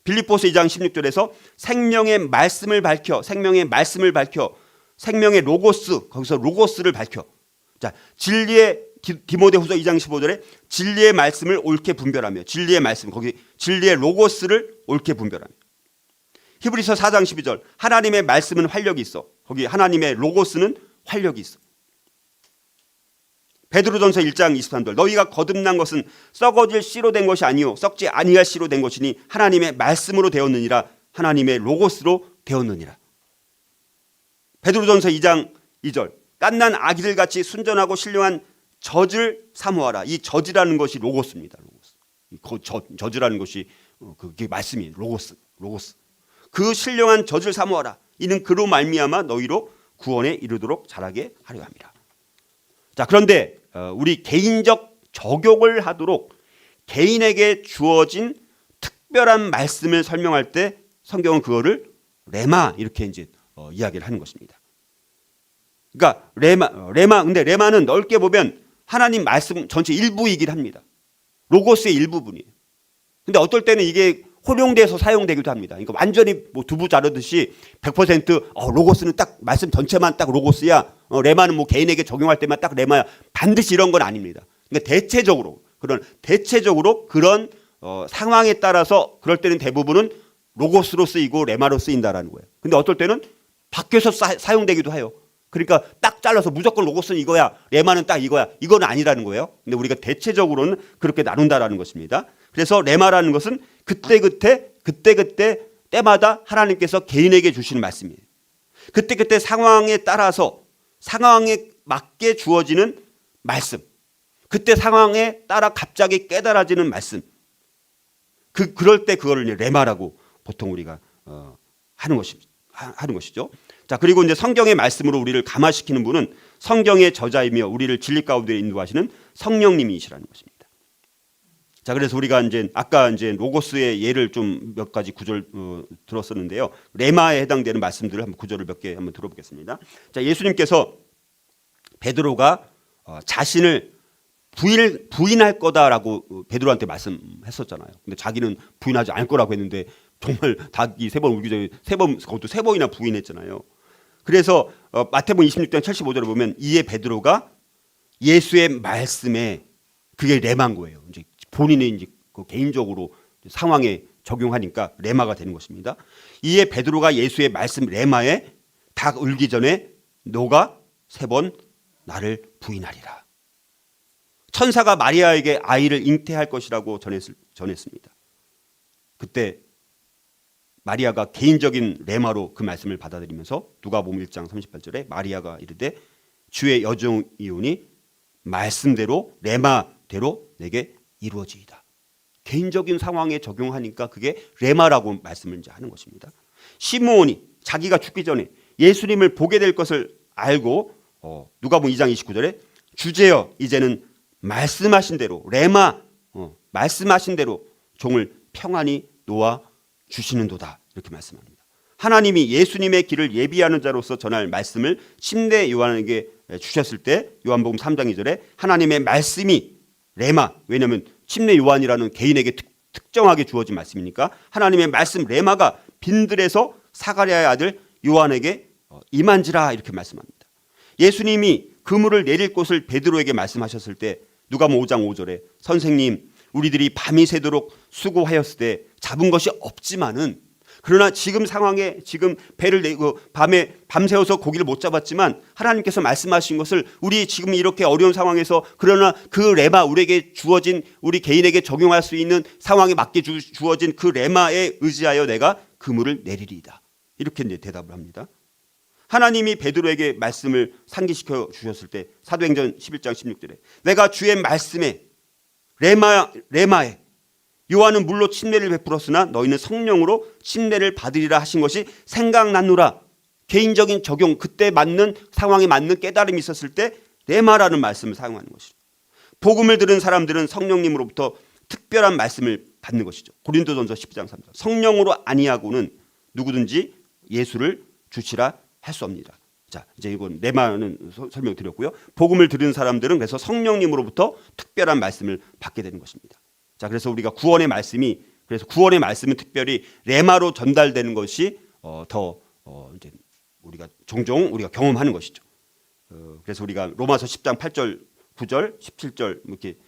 빌립보서 2장 16절에서 생명의 말씀을 밝혀, 생명의 로고스, 거기서 로고스를 밝혀. 자, 진리의 디모데후서 2장 15절에 진리의 말씀을 옳게 분별하며, 진리의 말씀, 거기 진리의 로고스를 옳게 분별하며. 히브리서 4장 12절 하나님의 말씀은 활력이 있어. 거기 하나님의 로고스는 활력이 있어. 베드로전서 1장 23절 너희가 거듭난 것은 썩어질 씨로 된 것이 아니요 썩지 아니할 씨로 된 것이니 하나님의 말씀으로 되었느니라. 하나님의 로고스로 되었느니라. 베드로전서 2장 2절 깐난 아기들같이 순전하고 신령한 젖을 사모하라. 이 젖이라는 것이 로고스입니다. 로고스. 젖이라는 것이 그게 말씀이에요. 로고스. 그 신령한 젖을 사모하라. 이는 그로 말미암아 너희로 구원에 이르도록 자라게 하려 함이라. 자, 그런데 우리 개인적 적용을 하도록 개인에게 주어진 특별한 말씀을 설명할 때 성경은 그거를 레마 이렇게 이제 이야기를 하는 것입니다. 그러니까 근데 레마는 넓게 보면 하나님 말씀 전체 일부이긴 합니다. 로고스의 일부분이에요. 근데 어떨 때는 이게 혼용돼서 사용되기도 합니다. 그러니까 완전히 뭐 두부 자르듯이 100% 로고스는 딱 말씀 전체만 딱 로고스야. 레마는 뭐 개인에게 적용할 때만 딱 레마야. 반드시 이런 건 아닙니다. 그러니까 대체적으로 그런 상황에 따라서 그럴 때는 대부분은 로고스로 쓰이고 레마로 쓰인다라는 거예요. 근데 어떨 때는 바뀌어서 사용되기도 해요. 그러니까 딱 잘라서 무조건 로고스는 이거야, 레마는 딱 이거야. 이건 아니라는 거예요. 근데 우리가 대체적으로는 그렇게 나눈다라는 것입니다. 그래서 레마라는 것은 그때 때마다 하나님께서 개인에게 주시는 말씀이에요. 그때 상황에 따라서 상황에 맞게 주어지는 말씀. 그때 상황에 따라 갑자기 깨달아지는 말씀. 그럴 때 그거를 이제 레마라고 보통 우리가 하는 것이죠. 자, 그리고 이제 성경의 말씀으로 우리를 감화시키는 분은 성경의 저자이며 우리를 진리 가운데 인도하시는 성령님이시라는 것입니다. 자, 그래서 우리가 이제 아까 이제 로고스의 예를 좀 몇 가지 구절 들었었는데요. 레마에 해당되는 말씀들을 한번 구절을 몇 개 한번 들어보겠습니다. 자, 예수님께서 베드로가 자신을 부인할 거다라고 베드로한테 말씀했었잖아요. 근데 자기는 부인하지 않을 거라고 했는데 정말 닭이 3번 울기 전에 그것도 3번이나 부인했잖아요. 그래서 마태복음 26장 75절에 보면 이에 베드로가 예수의 말씀에 그게 레마인 거예요. 이제 본인의 이제 그 개인적으로 상황에 적용하니까 레마가 되는 것입니다. 이에 베드로가 예수의 말씀 레마에 닭 울기 전에 너가 3번 나를 부인하리라. 천사가 마리아에게 아이를 잉태할 것이라고 전했습니다. 그때 마리아가 개인적인 레마로 그 말씀을 받아들이면서 누가복음 1장 38절에 마리아가 이르되 주의 여종이오니 말씀대로 레마대로 내게 이루어지이다. 개인적인 상황에 적용하니까 그게 레마라고 말씀을 이제 하는 것입니다. 시므온이 자기가 죽기 전에 예수님을 보게 될 것을 알고 누가복음 2장 29절에 주제여 이제는 말씀하신 대로 레마 말씀하신 대로 종을 평안히 놓아 주시는도다 이렇게 말씀합니다. 하나님이 예수님의 길을 예비하는 자로서 전할 말씀을 침례 요한에게 주셨을 때 요한복음 3장 2절에 하나님의 말씀이 레마, 왜냐하면 침례 요한이라는 개인에게 특정하게 주어진 말씀이니까 하나님의 말씀 레마가 빈들에서 사가랴의 아들 요한에게 임한지라 이렇게 말씀합니다. 예수님이 그물을 내릴 곳을 베드로에게 말씀하셨을 때 누가복음 5장 5절에 선생님 우리들이 밤이 새도록 수고하였을 때 잡은 것이 없지만은 그러나 지금 상황에 지금 배를 내고 밤새워서 고기를 못 잡았지만 하나님께서 말씀하신 것을 우리 지금 이렇게 어려운 상황에서 그러나 그 레마 우리에게 주어진 우리 개인에게 적용할 수 있는 상황에 맞게 주어진 그 레마에 의지하여 내가 그물을 내리리이다. 이렇게 이제 대답을 합니다. 하나님이 베드로에게 말씀을 상기시켜 주셨을 때 사도행전 11장 16절에 내가 주의 말씀에 레마에 요한은 물로 침례를 베풀었으나 너희는 성령으로 침례를 받으리라 하신 것이 생각났노라. 개인적인 적용, 그때 맞는 상황에 맞는 깨달음이 있었을 때 레마라는 말씀을 사용하는 것이죠. 복음을 들은 사람들은 성령님으로부터 특별한 말씀을 받는 것이죠. 고린도전서 12장 3절. 성령으로 아니하고는 누구든지 예수를 주시라 할 수 없느니라. 자, 이제 이건 레마는 설명드렸고요. 복음을 들은 사람들은 그래서 성령님으로부터 특별한 말씀을 받게 되는 것입니다. 자, 그래서 우리가 구원의 말씀은 특별히 레마로 전달되는 것이 이제 우리가 종종 우리가 경험하는 것이죠. 그래서 우리가 로마서 10장 8절, 9절, 17절 이렇게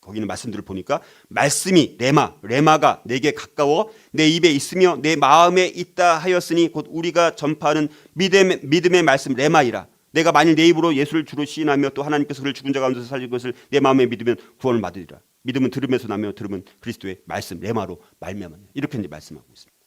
거기는 말씀들을 보니까 말씀이 레마가 내게 가까워 내 입에 있으며 내 마음에 있다 하였으니 곧 우리가 전파하는 믿음의 말씀 레마이라. 내가 만일 내 입으로 예수를 주로 시인하며 또 하나님께서 그를 죽은 자 가운데서 살린 것을 내 마음에 믿으면 구원을 받으리라. 믿음은 들음에서 나며 들음은 그리스도의 말씀 레마로 말미암아. 이렇게 이제 말씀하고 있습니다.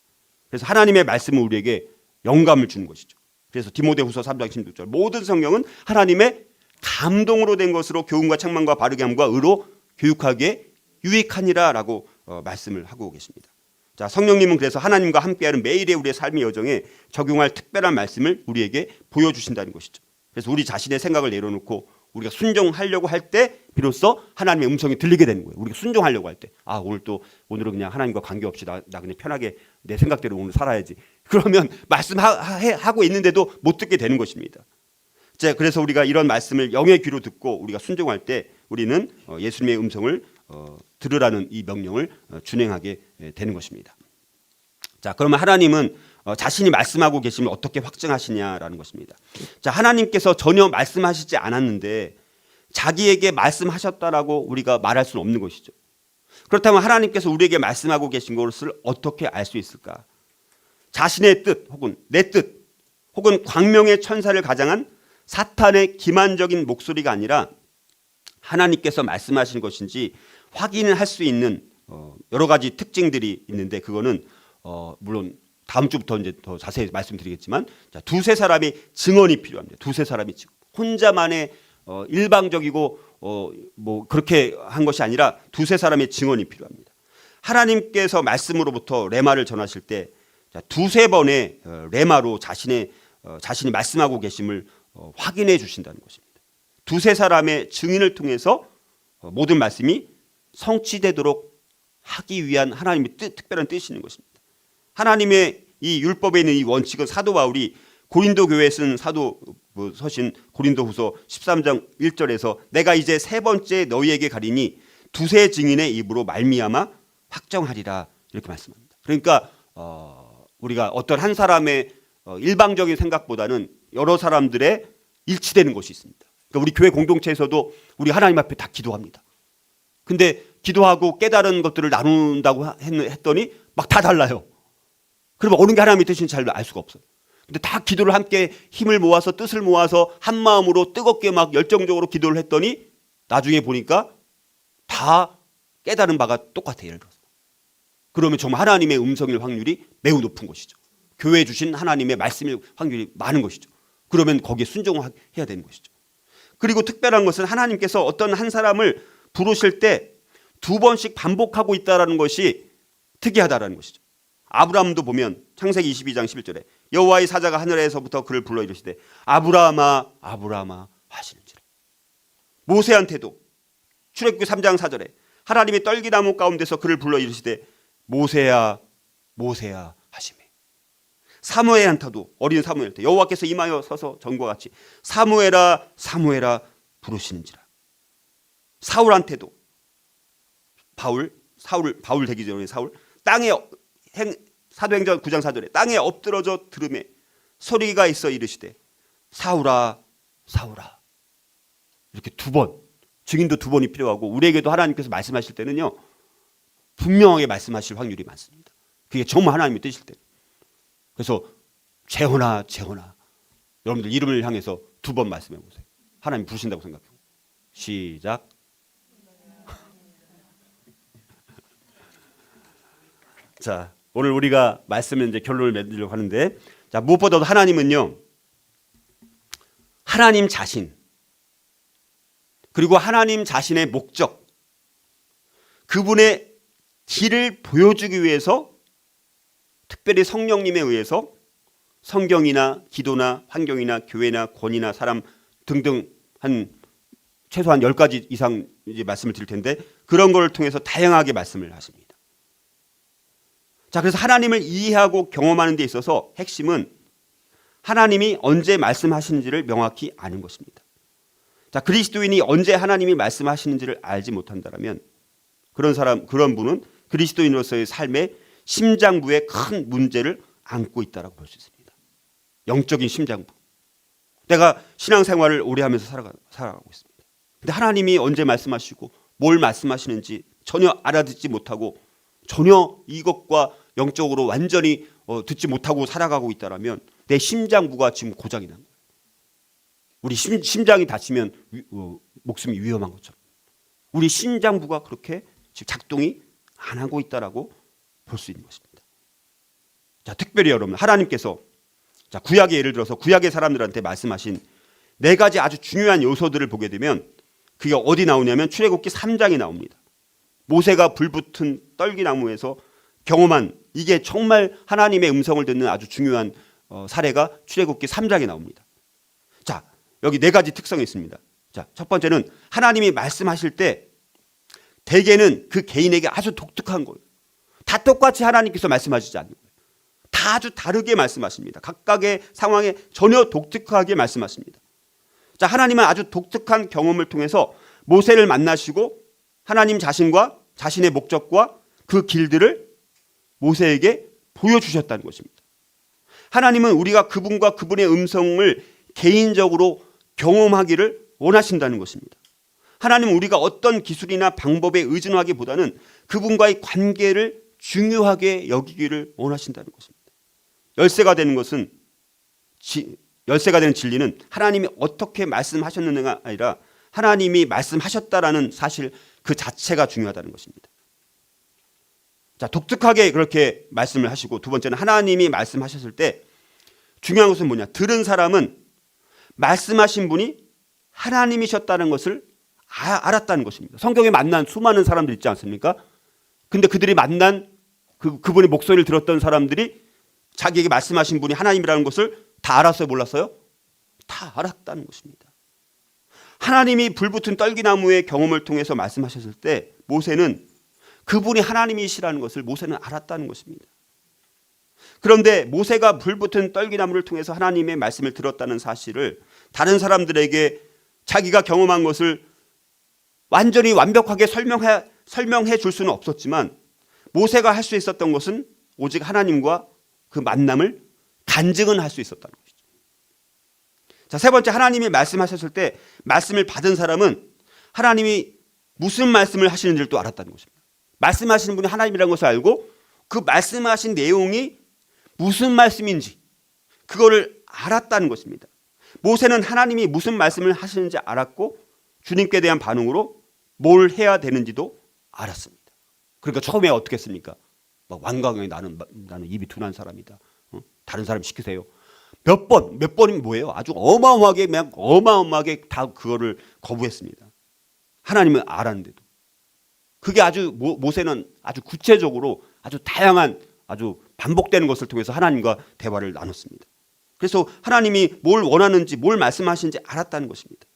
그래서 하나님의 말씀은 우리에게 영감을 주는 것이죠. 그래서 디모데후서 3장 16절 모든 성경은 하나님의 감동으로 된 것으로 교훈과 책망과 바르게 함과 의로 교육하기에 유익하니라라고 말씀을 하고 계십니다. 자, 성령님은 그래서 하나님과 함께하는 매일의 우리의 삶의 여정에 적용할 특별한 말씀을 우리에게 보여주신다는 것이죠. 그래서 우리 자신의 생각을 내려놓고 우리가 순종하려고 할 때 비로소 하나님의 음성이 들리게 되는 거예요. 우리가 순종하려고 할 때 오늘은 그냥 하나님과 관계없이 나 그냥 편하게 내 생각대로 오늘 살아야지. 그러면 말씀하고 있는데도 못 듣게 되는 것입니다. 자, 그래서 우리가 이런 말씀을 영의 귀로 듣고 우리가 순종할 때 우리는 예수님의 음성을 들으라는 이 명령을 준행하게 되는 것입니다. 자, 그러면 하나님은 자신이 말씀하고 계시면 어떻게 확증하시냐라는 것입니다. 자, 하나님께서 전혀 말씀하시지 않았는데 자기에게 말씀하셨다라고 우리가 말할 수는 없는 것이죠. 그렇다면 하나님께서 우리에게 말씀하고 계신 것을 어떻게 알 수 있을까? 자신의 뜻 혹은 내 뜻 혹은 광명의 천사를 가장한 사탄의 기만적인 목소리가 아니라 하나님께서 말씀하시는 것인지 확인을 할 수 있는 여러 가지 특징들이 있는데 그거는 물론 다음 주부터 이제 더 자세히 말씀드리겠지만 두세 사람의 증언이 필요합니다. 두세 사람이 증언. 혼자만의 일방적이고 뭐 그렇게 한 것이 아니라 두세 사람의 증언이 필요합니다. 하나님께서 말씀으로부터 레마를 전하실 때 두세 번의 레마로 자신이 말씀하고 계심을 확인해 주신다는 것입니다. 두세 사람의 증인을 통해서 모든 말씀이 성취되도록 하기 위한 하나님의 특별한 뜻이 있는 것입니다. 하나님의 이 율법에 있는 이 원칙은 사도 바울이 고린도 교회에 쓴 사도 서신 고린도후서 13장 1절에서 내가 이제 세 번째 너희에게 가리니 두세 증인의 입으로 말미암아 확정하리라 이렇게 말씀합니다. 그러니까 우리가 어떤 한 사람의 일방적인 생각보다는 여러 사람들의 일치되는 것이 있습니다. 그러니까 우리 교회 공동체에서도 우리 하나님 앞에 다 기도합니다. 근데 기도하고 깨달은 것들을 나눈다고 했더니 막 다 달라요. 그러면 어느 게 하나님의 뜻인지 잘 알 수가 없어요. 근데 다 기도를 함께 힘을 모아서 뜻을 모아서 한 마음으로 뜨겁게 막 열정적으로 기도를 했더니 나중에 보니까 다 깨달은 바가 똑같아요. 예를 들어서. 그러면 정말 하나님의 음성일 확률이 매우 높은 것이죠. 교회에 주신 하나님의 말씀일 확률이 많은 것이죠. 그러면 거기에 순종해야 되는 것이죠. 그리고 특별한 것은 하나님께서 어떤 한 사람을 부르실 때 두 번씩 반복하고 있다는 것이 특이하다는 것이죠. 아브라함도 보면 창세기 22장 11절에 여호와의 사자가 하늘에서부터 그를 불러 이르시되 아브라함아 아브라함아 하시는지라. 모세한테도 출애굽기 3장 4절에 하나님의 떨기나무 가운데서 그를 불러 이르시되 모세야 모세야 하시매. 사무엘한테도 어린 사무엘한테 여호와께서 임하여 서서 전과 같이 사무엘아 사무엘아 부르시는지라. 사울한테도 바울 되기 전에 사울 땅에 사도행전 9장 4절에 땅에 엎드러져 들음에 소리가 있어 이르시되 사울아 사울아. 이렇게 두 번 증인도 두 번이 필요하고 우리에게도 하나님께서 말씀하실 때는요 분명하게 말씀하실 확률이 많습니다. 그게 정말 하나님의 뜻일 때. 그래서 재혼아 재혼아 여러분들 이름을 향해서 두 번 말씀해 보세요. 하나님 부르신다고 생각해요. 시작. 자, 오늘 우리가 말씀을 이제 결론을 맺으려고 하는데, 자, 무엇보다도 하나님은요, 하나님 자신, 그리고 하나님 자신의 목적, 그분의 길을 보여주기 위해서 특별히 성령님에 의해서 성경이나 기도나 환경이나 교회나 권위나 사람 등등 한 최소한 10가지 이상 이제 말씀을 드릴 텐데 그런 걸 통해서 다양하게 말씀을 하십니다. 자, 그래서 하나님을 이해하고 경험하는 데 있어서 핵심은 하나님이 언제 말씀하시는지를 명확히 아는 것입니다. 자, 그리스도인이 언제 하나님이 말씀하시는지를 알지 못한다면 그런 분은 그리스도인으로서의 삶의 심장부에 큰 문제를 안고 있다고 볼 수 있습니다. 영적인 심장부. 내가 신앙생활을 오래 하면서 살아가고 있습니다. 근데 하나님이 언제 말씀하시고 뭘 말씀하시는지 전혀 알아듣지 못하고 전혀 이것과 영적으로 완전히 듣지 못하고 살아가고 있다면 내 심장부가 지금 고장이 난 거예요. 우리 심장이 다치면 목숨이 위험한 것처럼 우리 심장부가 그렇게 지금 작동이 안 하고 있다라고 볼 수 있는 것입니다. 자, 특별히 여러분 하나님께서 자, 구약의 예를 들어서 구약의 사람들한테 말씀하신 4가지 아주 중요한 요소들을 보게 되면 그게 어디 나오냐면 출애굽기 3장에 나옵니다. 모세가 불붙은 떨기나무에서 경험한 이게 정말 하나님의 음성을 듣는 아주 중요한 사례가 출애굽기 3장에 나옵니다. 자, 여기 4가지 특성이 있습니다. 자, 첫 번째는 하나님이 말씀하실 때 대개는 그 개인에게 아주 독특한 거예요. 다 똑같이 하나님께서 말씀하시지 않는 거예요. 다 아주 다르게 말씀하십니다. 각각의 상황에 전혀 독특하게 말씀하십니다. 자, 하나님은 아주 독특한 경험을 통해서 모세를 만나시고 하나님 자신과 자신의 목적과 그 길들을 모세에게 보여주셨다는 것입니다. 하나님은 우리가 그분과 그분의 음성을 개인적으로 경험하기를 원하신다는 것입니다. 하나님은 우리가 어떤 기술이나 방법에 의존하기보다는 그분과의 관계를 중요하게 여기기를 원하신다는 것입니다. 열쇠가 되는 진리는 하나님이 어떻게 말씀하셨느냐가 아니라 하나님이 말씀하셨다라는 사실 그 자체가 중요하다는 것입니다. 자, 독특하게 그렇게 말씀을 하시고 두 번째는 하나님이 말씀하셨을 때 중요한 것은 뭐냐? 들은 사람은 말씀하신 분이 하나님이셨다는 것을 알았다는 것입니다. 성경에 만난 수많은 사람들 있지 않습니까? 근데 그들이 만난 그분의 목소리를 들었던 사람들이 자기에게 말씀하신 분이 하나님이라는 것을 다 알았어요? 몰랐어요? 다 알았다는 것입니다. 하나님이 불붙은 떨기나무의 경험을 통해서 말씀하셨을 때 모세는 그분이 하나님이시라는 것을 모세는 알았다는 것입니다. 그런데 모세가 불붙은 떨기나무를 통해서 하나님의 말씀을 들었다는 사실을 다른 사람들에게 자기가 경험한 것을 완전히 완벽하게 설명해 줄 수는 없었지만 모세가 할 수 있었던 것은 오직 하나님과 그 만남을 간증은 할 수 있었다는 것이죠. 자, 세 번째, 하나님이 말씀하셨을 때 말씀을 받은 사람은 하나님이 무슨 말씀을 하시는지를 또 알았다는 것입니다. 말씀하시는 분이 하나님이라는 것을 알고 그 말씀하신 내용이 무슨 말씀인지 그거를 알았다는 것입니다. 모세는 하나님이 무슨 말씀을 하시는지 알았고 주님께 대한 반응으로 뭘 해야 되는지도 알았습니다. 그러니까 처음에 어떻게 했습니까? 막 완강하게 나는 입이 둔한 사람이다. 다른 사람 시키세요. 몇 번이면 뭐예요? 아주 어마어마하게 다 그거를 거부했습니다. 하나님은 알았는데도. 그게 아주 모세는 아주 구체적으로 아주 다양한 아주 반복되는 것을 통해서 하나님과 대화를 나눴습니다. 그래서 하나님이 뭘 원하는지 뭘 말씀하시는지 알았다는 것입니다.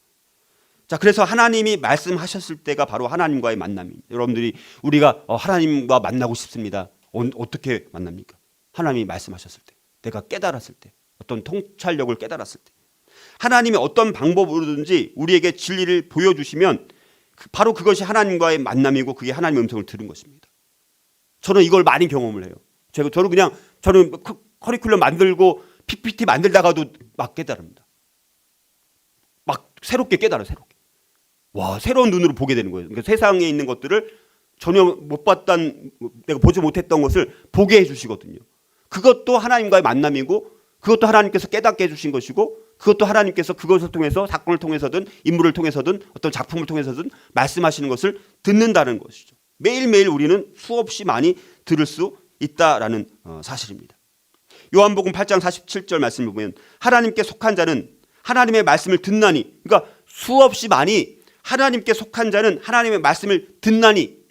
자, 그래서 하나님이 말씀하셨을 때가 바로 하나님과의 만남입니다. 여러분들이 우리가 하나님과 만나고 싶습니다. 어떻게 만납니까? 하나님이 말씀하셨을 때, 내가 깨달았을 때, 어떤 통찰력을 깨달았을 때, 하나님이 어떤 방법으로든지 우리에게 진리를 보여주시면 바로 그것이 하나님과의 만남이고 그게 하나님의 음성을 들은 것입니다. 저는 이걸 많이 경험을 해요. 저는 커리큘럼 만들고 PPT 만들다가도 막 깨달습니다. 막 새롭게 깨달아요. 와, 새로운 눈으로 보게 되는 거예요. 그러니까 세상에 있는 것들을 전혀 못 봤던, 내가 보지 못했던 것을 보게 해주시거든요. 그것도 하나님과의 만남이고 그것도 하나님께서 깨닫게 해주신 것이고 그것도 하나님께서 그것을 통해서 사건을 통해서든 인물을 통해서든 어떤 작품을 통해서든 말씀하시는 것을 듣는다는 것이죠. 매일매일 우리는 수없이 많이 들을 수 있다라는 사실입니다. 요한복음 8장 47절 말씀을 보면 하나님께 속한 자는 하나님의 말씀을 듣나니, 그러니까 수없이 많이 하나님께 속한 자는 하나님의 말씀을 듣나니,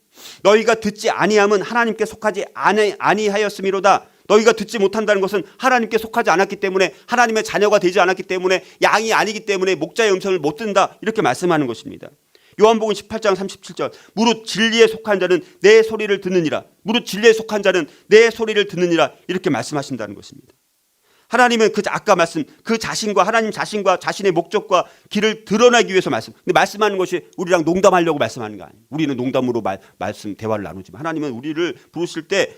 너희가 듣지 아니함은 하나님께 속하지 아니하였음이로다. 너희가 듣지 못한다는 것은 하나님께 속하지 않았기 때문에, 하나님의 자녀가 되지 않았기 때문에, 양이 아니기 때문에 목자의 음성을 못 듣는다, 이렇게 말씀하는 것입니다. 요한복음 18장 37절, 무릇 진리에 속한 자는 내 소리를 듣느니라. 무릇 진리에 속한 자는 내 소리를 듣느니라, 이렇게 말씀하신다는 것입니다. 하나님은 아까 말씀, 그 자신과 하나님 자신과 자신의 목적과 길을 드러내기 위해서 근데 말씀하는 것이 우리랑 농담하려고 말씀하는 거 아니에요. 우리는 농담으로 대화를 나누지만, 하나님은 우리를 부르실 때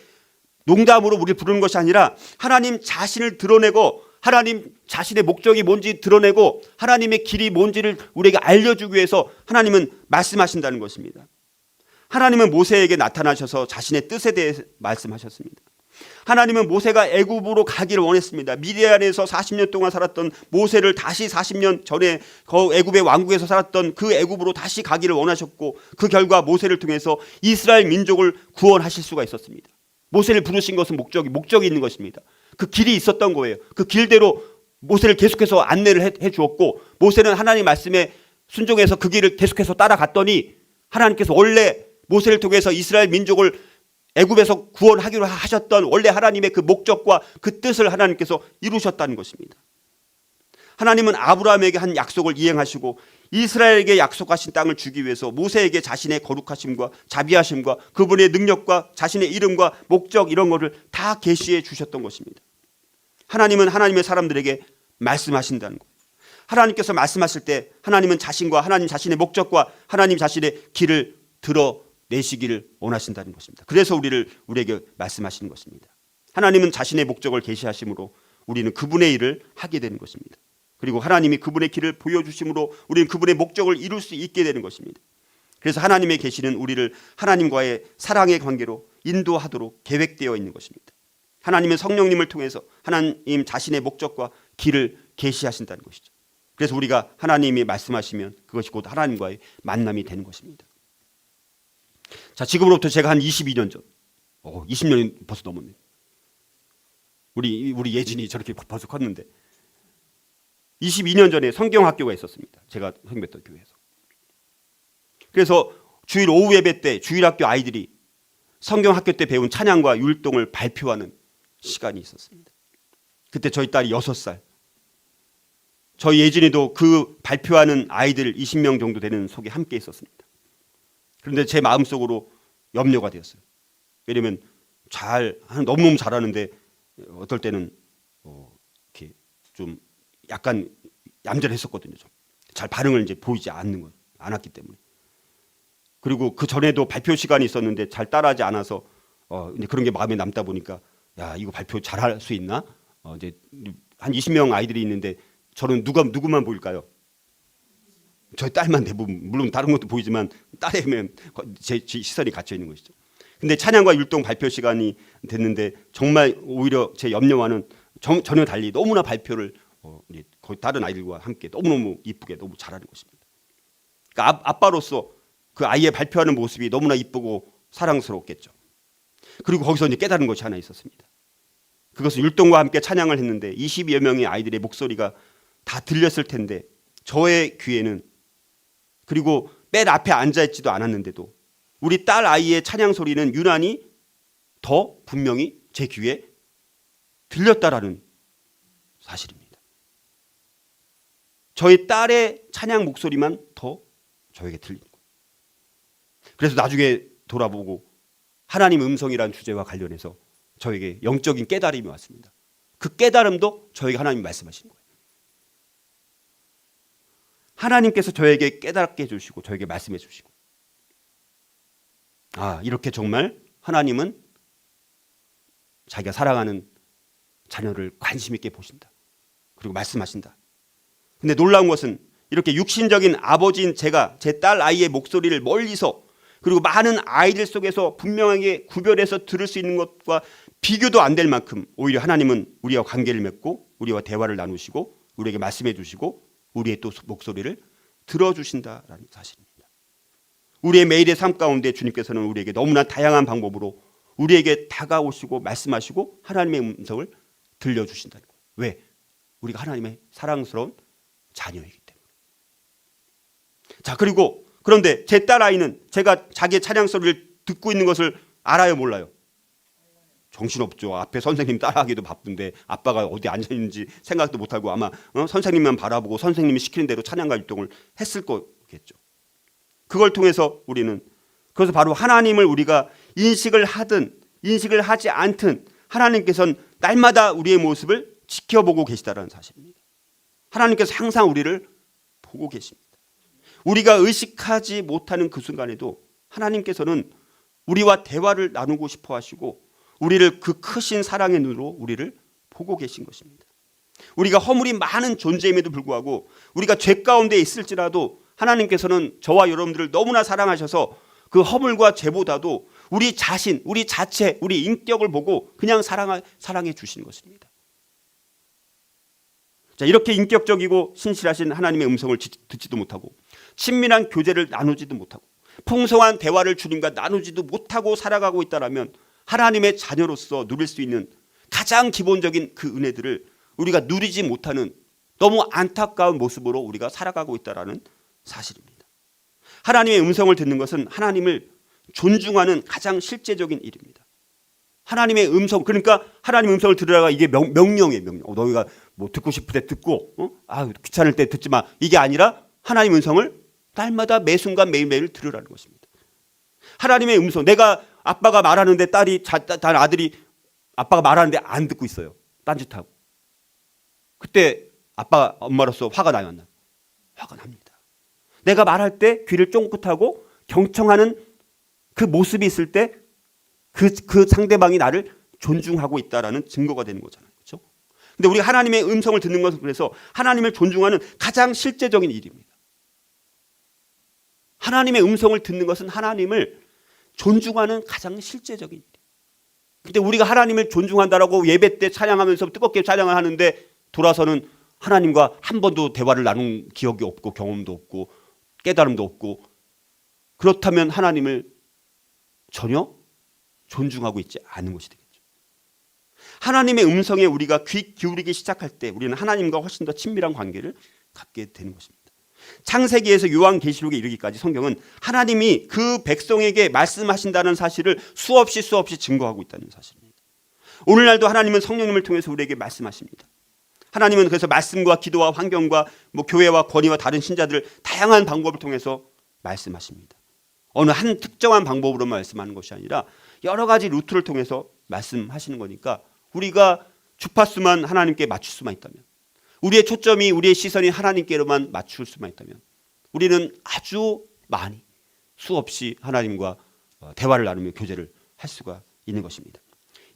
농담으로 우리를 부르는 것이 아니라 하나님 자신을 드러내고, 하나님 자신의 목적이 뭔지 드러내고, 하나님의 길이 뭔지를 우리에게 알려주기 위해서 하나님은 말씀하신다는 것입니다. 하나님은 모세에게 나타나셔서 자신의 뜻에 대해 말씀하셨습니다. 하나님은 모세가 애굽으로 가기를 원했습니다. 미디안에서 40년 동안 살았던 모세를 다시 40년 전에 애굽의 왕국에서 살았던 그 애굽으로 다시 가기를 원하셨고, 그 결과 모세를 통해서 이스라엘 민족을 구원하실 수가 있었습니다. 모세를 부르신 것은 목적이 있는 것입니다. 그 길이 있었던 거예요. 그 길대로 모세를 계속해서 안내를 해 주었고, 모세는 하나님 말씀에 순종해서 그 길을 계속해서 따라갔더니 하나님께서 원래 모세를 통해서 이스라엘 민족을 애굽에서 구원하기로 하셨던 원래 하나님의 그 목적과 그 뜻을 하나님께서 이루셨다는 것입니다. 하나님은 아브라함에게 한 약속을 이행하시고 이스라엘에게 약속하신 땅을 주기 위해서 모세에게 자신의 거룩하심과 자비하심과 그분의 능력과 자신의 이름과 목적, 이런 것을 다 계시해 주셨던 것입니다. 하나님은 하나님의 사람들에게 말씀하신다는 거예요. 하나님께서 말씀하실 때 하나님은 자신과 하나님 자신의 목적과 하나님 자신의 길을 드러내시기를 원하신다는 것입니다. 그래서 우리에게 말씀하시는 것입니다. 하나님은 자신의 목적을 계시하심으로 우리는 그분의 일을 하게 되는 것입니다. 그리고 하나님이 그분의 길을 보여주심으로 우리는 그분의 목적을 이룰 수 있게 되는 것입니다. 그래서 하나님의 계시는 우리를 하나님과의 사랑의 관계로 인도하도록 계획되어 있는 것입니다. 하나님은 성령님을 통해서 하나님 자신의 목적과 길을 계시하신다는 것이죠. 그래서 우리가 하나님이 말씀하시면 그것이 곧 하나님과의 만남이 되는 것입니다. 자, 지금으로부터 제가 한 22년 전, 20년이 벌써 넘었네요. 우리 예진이 저렇게 벌써 컸는데 22년 전에 성경학교가 있었습니다. 제가 선교했던 교회에서. 그래서 주일 오후 예배 때 주일학교 아이들이 성경학교 때 배운 찬양과 율동을 발표하는 시간이 있었습니다. 그때 저희 딸이 6살. 저희 예진이도 그 발표하는 아이들 20명 정도 되는 속에 함께 있었습니다. 그런데 제 마음속으로 염려가 되었어요. 왜냐하면 너무너무 잘하는데 어떨 때는 이렇게 좀 약간 얌전했었거든요. 잘 반응을 이제 보이지 않았기 때문에. 그리고 그 전에도 발표 시간이 있었는데 잘 따라하지 않아서 이제 그런 게 마음에 남다 보니까, 야, 이거 발표 잘할 수 있나? 이제 한 20명 아이들이 있는데 저는 누구만 보일까요? 저희 딸만 대부분, 물론 다른 것도 보이지만 딸에면 제 시선이 갇혀 있는 것이죠. 근데 찬양과 율동 발표 시간이 됐는데 정말 오히려 제 염려와는 전혀 달리 너무나 발표를 거의 다른 아이들과 함께 너무너무 이쁘게 너무 잘하는 것입니다. 그러니까 아빠로서 그 아이의 발표하는 모습이 너무나 이쁘고 사랑스러웠겠죠. 그리고 거기서 이제 깨달은 것이 하나 있었습니다. 그것은 율동과 함께 찬양을 했는데 20여 명의 아이들의 목소리가 다 들렸을 텐데 저의 귀에는, 그리고 맨 앞에 앉아있지도 않았는데도 우리 딸 아이의 찬양 소리는 유난히 더 분명히 제 귀에 들렸다라는 사실입니다. 저희 딸의 찬양 목소리만 더 저에게 들리는 거예요. 그래서 나중에 돌아보고 하나님 음성이라는 주제와 관련해서 저에게 영적인 깨달음이 왔습니다. 그 깨달음도 저에게 하나님이 말씀하시는 거예요. 하나님께서 저에게 깨닫게 해주시고 저에게 말씀해 주시고, 이렇게 정말 하나님은 자기가 사랑하는 자녀를 관심 있게 보신다. 그리고 말씀하신다. 근데 놀라운 것은 이렇게 육신적인 아버지인 제가 제 딸 아이의 목소리를 멀리서, 그리고 많은 아이들 속에서 분명하게 구별해서 들을 수 있는 것과 비교도 안 될 만큼 오히려 하나님은 우리와 관계를 맺고 우리와 대화를 나누시고 우리에게 말씀해 주시고 우리의 또 목소리를 들어주신다라는 사실입니다. 우리의 매일의 삶 가운데 주님께서는 우리에게 너무나 다양한 방법으로 우리에게 다가오시고 말씀하시고 하나님의 음성을 들려주신다는 거예요. 왜? 우리가 하나님의 사랑스러운 자녀이기 때문에. 자, 그런데 제 딸 아이는 제가 자기의 찬양 소리를 듣고 있는 것을 알아요, 몰라요? 정신없죠. 앞에 선생님 따라하기도 바쁜데 아빠가 어디 앉아있는지 생각도 못하고 아마 선생님만 바라보고 선생님이 시키는 대로 찬양가 율동을 했을 거겠죠. 그걸 통해서 우리는, 그래서 바로 하나님을 우리가 인식을 하든 인식을 하지 않든 하나님께서는 날마다 우리의 모습을 지켜보고 계시다는 사실입니다. 하나님께서 항상 우리를 보고 계십니다. 우리가 의식하지 못하는 그 순간에도 하나님께서는 우리와 대화를 나누고 싶어 하시고 우리를 그 크신 사랑의 눈으로 우리를 보고 계신 것입니다. 우리가 허물이 많은 존재임에도 불구하고 우리가 죄 가운데 있을지라도 하나님께서는 저와 여러분들을 너무나 사랑하셔서 그 허물과 죄보다도 우리 자신, 우리 자체, 우리 인격을 보고 그냥 사랑해 주시는 것입니다. 자, 이렇게 인격적이고 신실하신 하나님의 음성을 듣지도 못하고 친밀한 교제를 나누지도 못하고 풍성한 대화를 주님과 나누지도 못하고 살아가고 있다라면 하나님의 자녀로서 누릴 수 있는 가장 기본적인 그 은혜들을 우리가 누리지 못하는 너무 안타까운 모습으로 우리가 살아가고 있다는 사실입니다. 하나님의 음성을 듣는 것은 하나님을 존중하는 가장 실제적인 일입니다. 하나님의 음성, 그러니까 하나님의 음성을 들으라가 이게 명령이에요. 명령. 너희가 뭐 듣고 싶을 때 듣고 귀찮을 때 듣지 마. 이게 아니라 하나님의 음성을 날마다 매 순간 매일매일 들으라는 것입니다. 하나님의 음성, 내가 아빠가 말하는데 아들이 아빠가 말하는데 안 듣고 있어요. 딴짓하고. 그때 아빠가 엄마로서 화가 나요, 안 나요? 화가 납니다. 내가 말할 때 귀를 쫑긋하고 경청하는 그 모습이 있을 때 그 상대방이 나를 존중하고 있다라는 증거가 되는 거잖아요. 그렇죠? 근데 우리가 하나님의 음성을 듣는 것은 그래서 하나님을 존중하는 가장 실제적인 일입니다. 하나님의 음성을 듣는 것은 하나님을 존중하는 가장 실제적인 일이에요. 근데 우리가 하나님을 존중한다라고 예배 때 찬양하면서 뜨겁게 찬양을 하는데 돌아서는 하나님과 한 번도 대화를 나눈 기억이 없고 경험도 없고 깨달음도 없고, 그렇다면 하나님을 전혀 존중하고 있지 않은 것이 되겠죠. 하나님의 음성에 우리가 귀 기울이기 시작할 때 우리는 하나님과 훨씬 더 친밀한 관계를 갖게 되는 것입니다. 창세기에서 요한계시록에 이르기까지 성경은 하나님이 그 백성에게 말씀하신다는 사실을 수없이 증거하고 있다는 사실입니다. 오늘날도 하나님은 성령님을 통해서 우리에게 말씀하십니다. 하나님은 그래서 말씀과 기도와 환경과 교회와 권위와 다른 신자들 다양한 방법을 통해서 말씀하십니다. 어느 한 특정한 방법으로 말씀하는 것이 아니라 여러 가지 루트를 통해서 말씀하시는 거니까 우리가 주파수만 하나님께 맞출 수만 있다면, 우리의 초점이 우리의 시선이 하나님께로만 맞출 수만 있다면 우리는 아주 많이 수없이 하나님과 대화를 나누며 교제를 할 수가 있는 것입니다.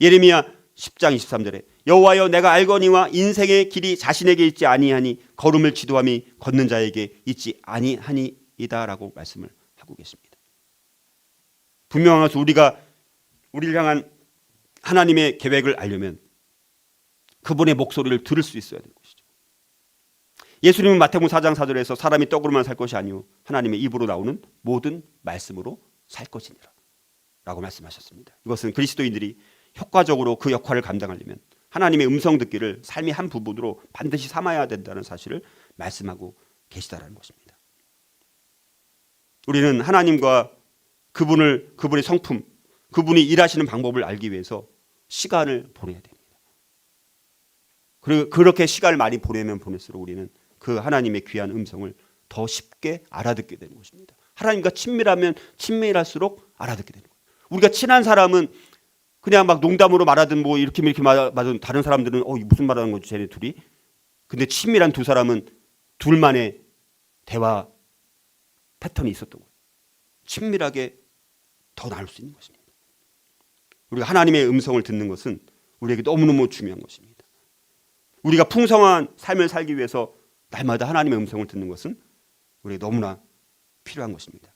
예레미야 10장 23절에 여호와여 내가 알거니와 인생의 길이 자신에게 있지 아니하니 걸음을 지도함이 걷는 자에게 있지 아니하니이다라고 말씀을 하고 계십니다. 분명한 것은 우리를 향한 하나님의 계획을 알려면 그분의 목소리를 들을 수 있어야 되는 것이죠. 예수님은 마태복음 4장 4절에서 사람이 떡으로만 살 것이 아니요 하나님의 입으로 나오는 모든 말씀으로 살 것이니라 라고 말씀하셨습니다. 이것은 그리스도인들이 효과적으로 그 역할을 감당하려면 하나님의 음성 듣기를 삶의 한 부분으로 반드시 삼아야 된다는 사실을 말씀하고 계시다라는 것입니다. 우리는 하나님과 그분의 성품, 그분이 일하시는 방법을 알기 위해서 시간을 보내야 됩니다. 그리고 그렇게 시간을 많이 보내면 보낼수록 우리는 그 하나님의 귀한 음성을 더 쉽게 알아듣게 되는 것입니다. 하나님과 친밀하면 친밀할수록 알아듣게 되는 거예요. 우리가 친한 사람은 그냥 막 농담으로 말하든 이렇게 말하든 다른 사람들은 무슨 말하는 거지 쟤네 둘이. 근데 친밀한 두 사람은 둘만의 대화 패턴이 있었던 거예요. 친밀하게 더 나눌 수 있는 것입니다. 우리가 하나님의 음성을 듣는 것은 우리에게 너무너무 중요한 것입니다. 우리가 풍성한 삶을 살기 위해서 날마다 하나님의 음성을 듣는 것은 우리에게 너무나 필요한 것입니다.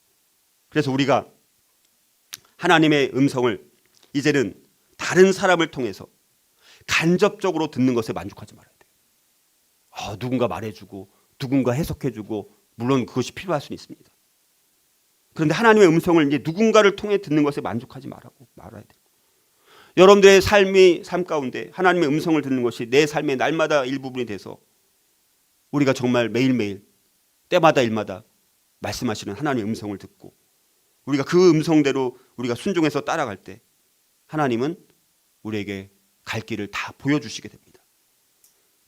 그래서 우리가 하나님의 음성을 이제는 다른 사람을 통해서 간접적으로 듣는 것에 만족하지 말아야 돼요. 누군가 말해주고 누군가 해석해주고 물론 그것이 필요할 수는 있습니다. 그런데 하나님의 음성을 이제 누군가를 통해 듣는 것에 만족하지 말아야 돼요. 여러분들의 삶 가운데 하나님의 음성을 듣는 것이 내 삶의 날마다 일부분이 돼서 우리가 정말 매일매일 때마다 일마다 말씀하시는 하나님의 음성을 듣고 우리가 그 음성대로 우리가 순종해서 따라갈 때 하나님은 우리에게 갈 길을 다 보여주시게 됩니다.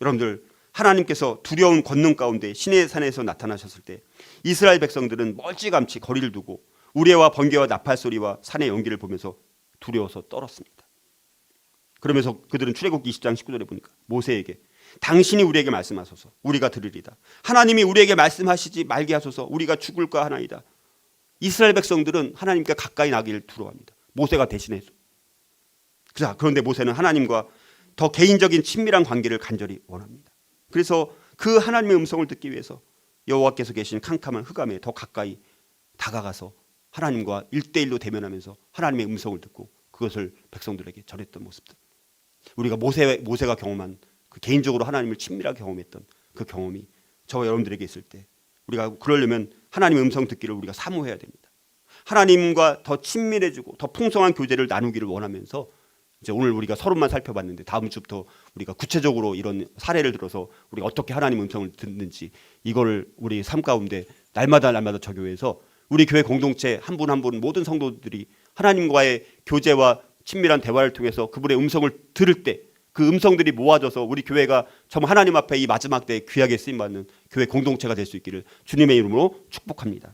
여러분들, 하나님께서 두려운 권능 가운데 시내 산에서 나타나셨을 때 이스라엘 백성들은 멀찌감치 거리를 두고 우레와 번개와 나팔 소리와 산의 연기를 보면서 두려워서 떨었습니다. 그러면서 그들은 출애굽기 20장 19절에 보니까 모세에게 당신이 우리에게 말씀하소서 우리가 들으리다. 하나님이 우리에게 말씀하시지 말게 하소서 우리가 죽을까 하나이다. 이스라엘 백성들은 하나님께 가까이 나기를 두려워합니다. 모세가 대신해서. 그런데 모세는 하나님과 더 개인적인 친밀한 관계를 간절히 원합니다. 그래서 그 하나님의 음성을 듣기 위해서 여호와께서 계신 캄캄한 흑암에 더 가까이 다가가서 하나님과 1대1로 대면하면서 하나님의 음성을 듣고 그것을 백성들에게 전했던 모습들. 우리가 모세가 경험한 그 개인적으로 하나님을 친밀하게 경험했던 그 경험이 저와 여러분들에게 있을 때 우리가 그러려면 하나님의 음성 듣기를 우리가 사모해야 됩니다. 하나님과 더 친밀해지고 더 풍성한 교제를 나누기를 원하면서 이제 오늘 우리가 서론만 살펴봤는데 다음 주부터 우리가 구체적으로 이런 사례를 들어서 우리가 어떻게 하나님의 음성을 듣는지 이거를 우리 삶 가운데 날마다 적용해서 우리 교회 공동체 한 분 한 분 모든 성도들이 하나님과의 교제와 친밀한 대화를 통해서 그분의 음성을 들을 때 그 음성들이 모아져서 우리 교회가 정말 하나님 앞에 이 마지막 때에 귀하게 쓰임받는 교회 공동체가 될 수 있기를 주님의 이름으로 축복합니다.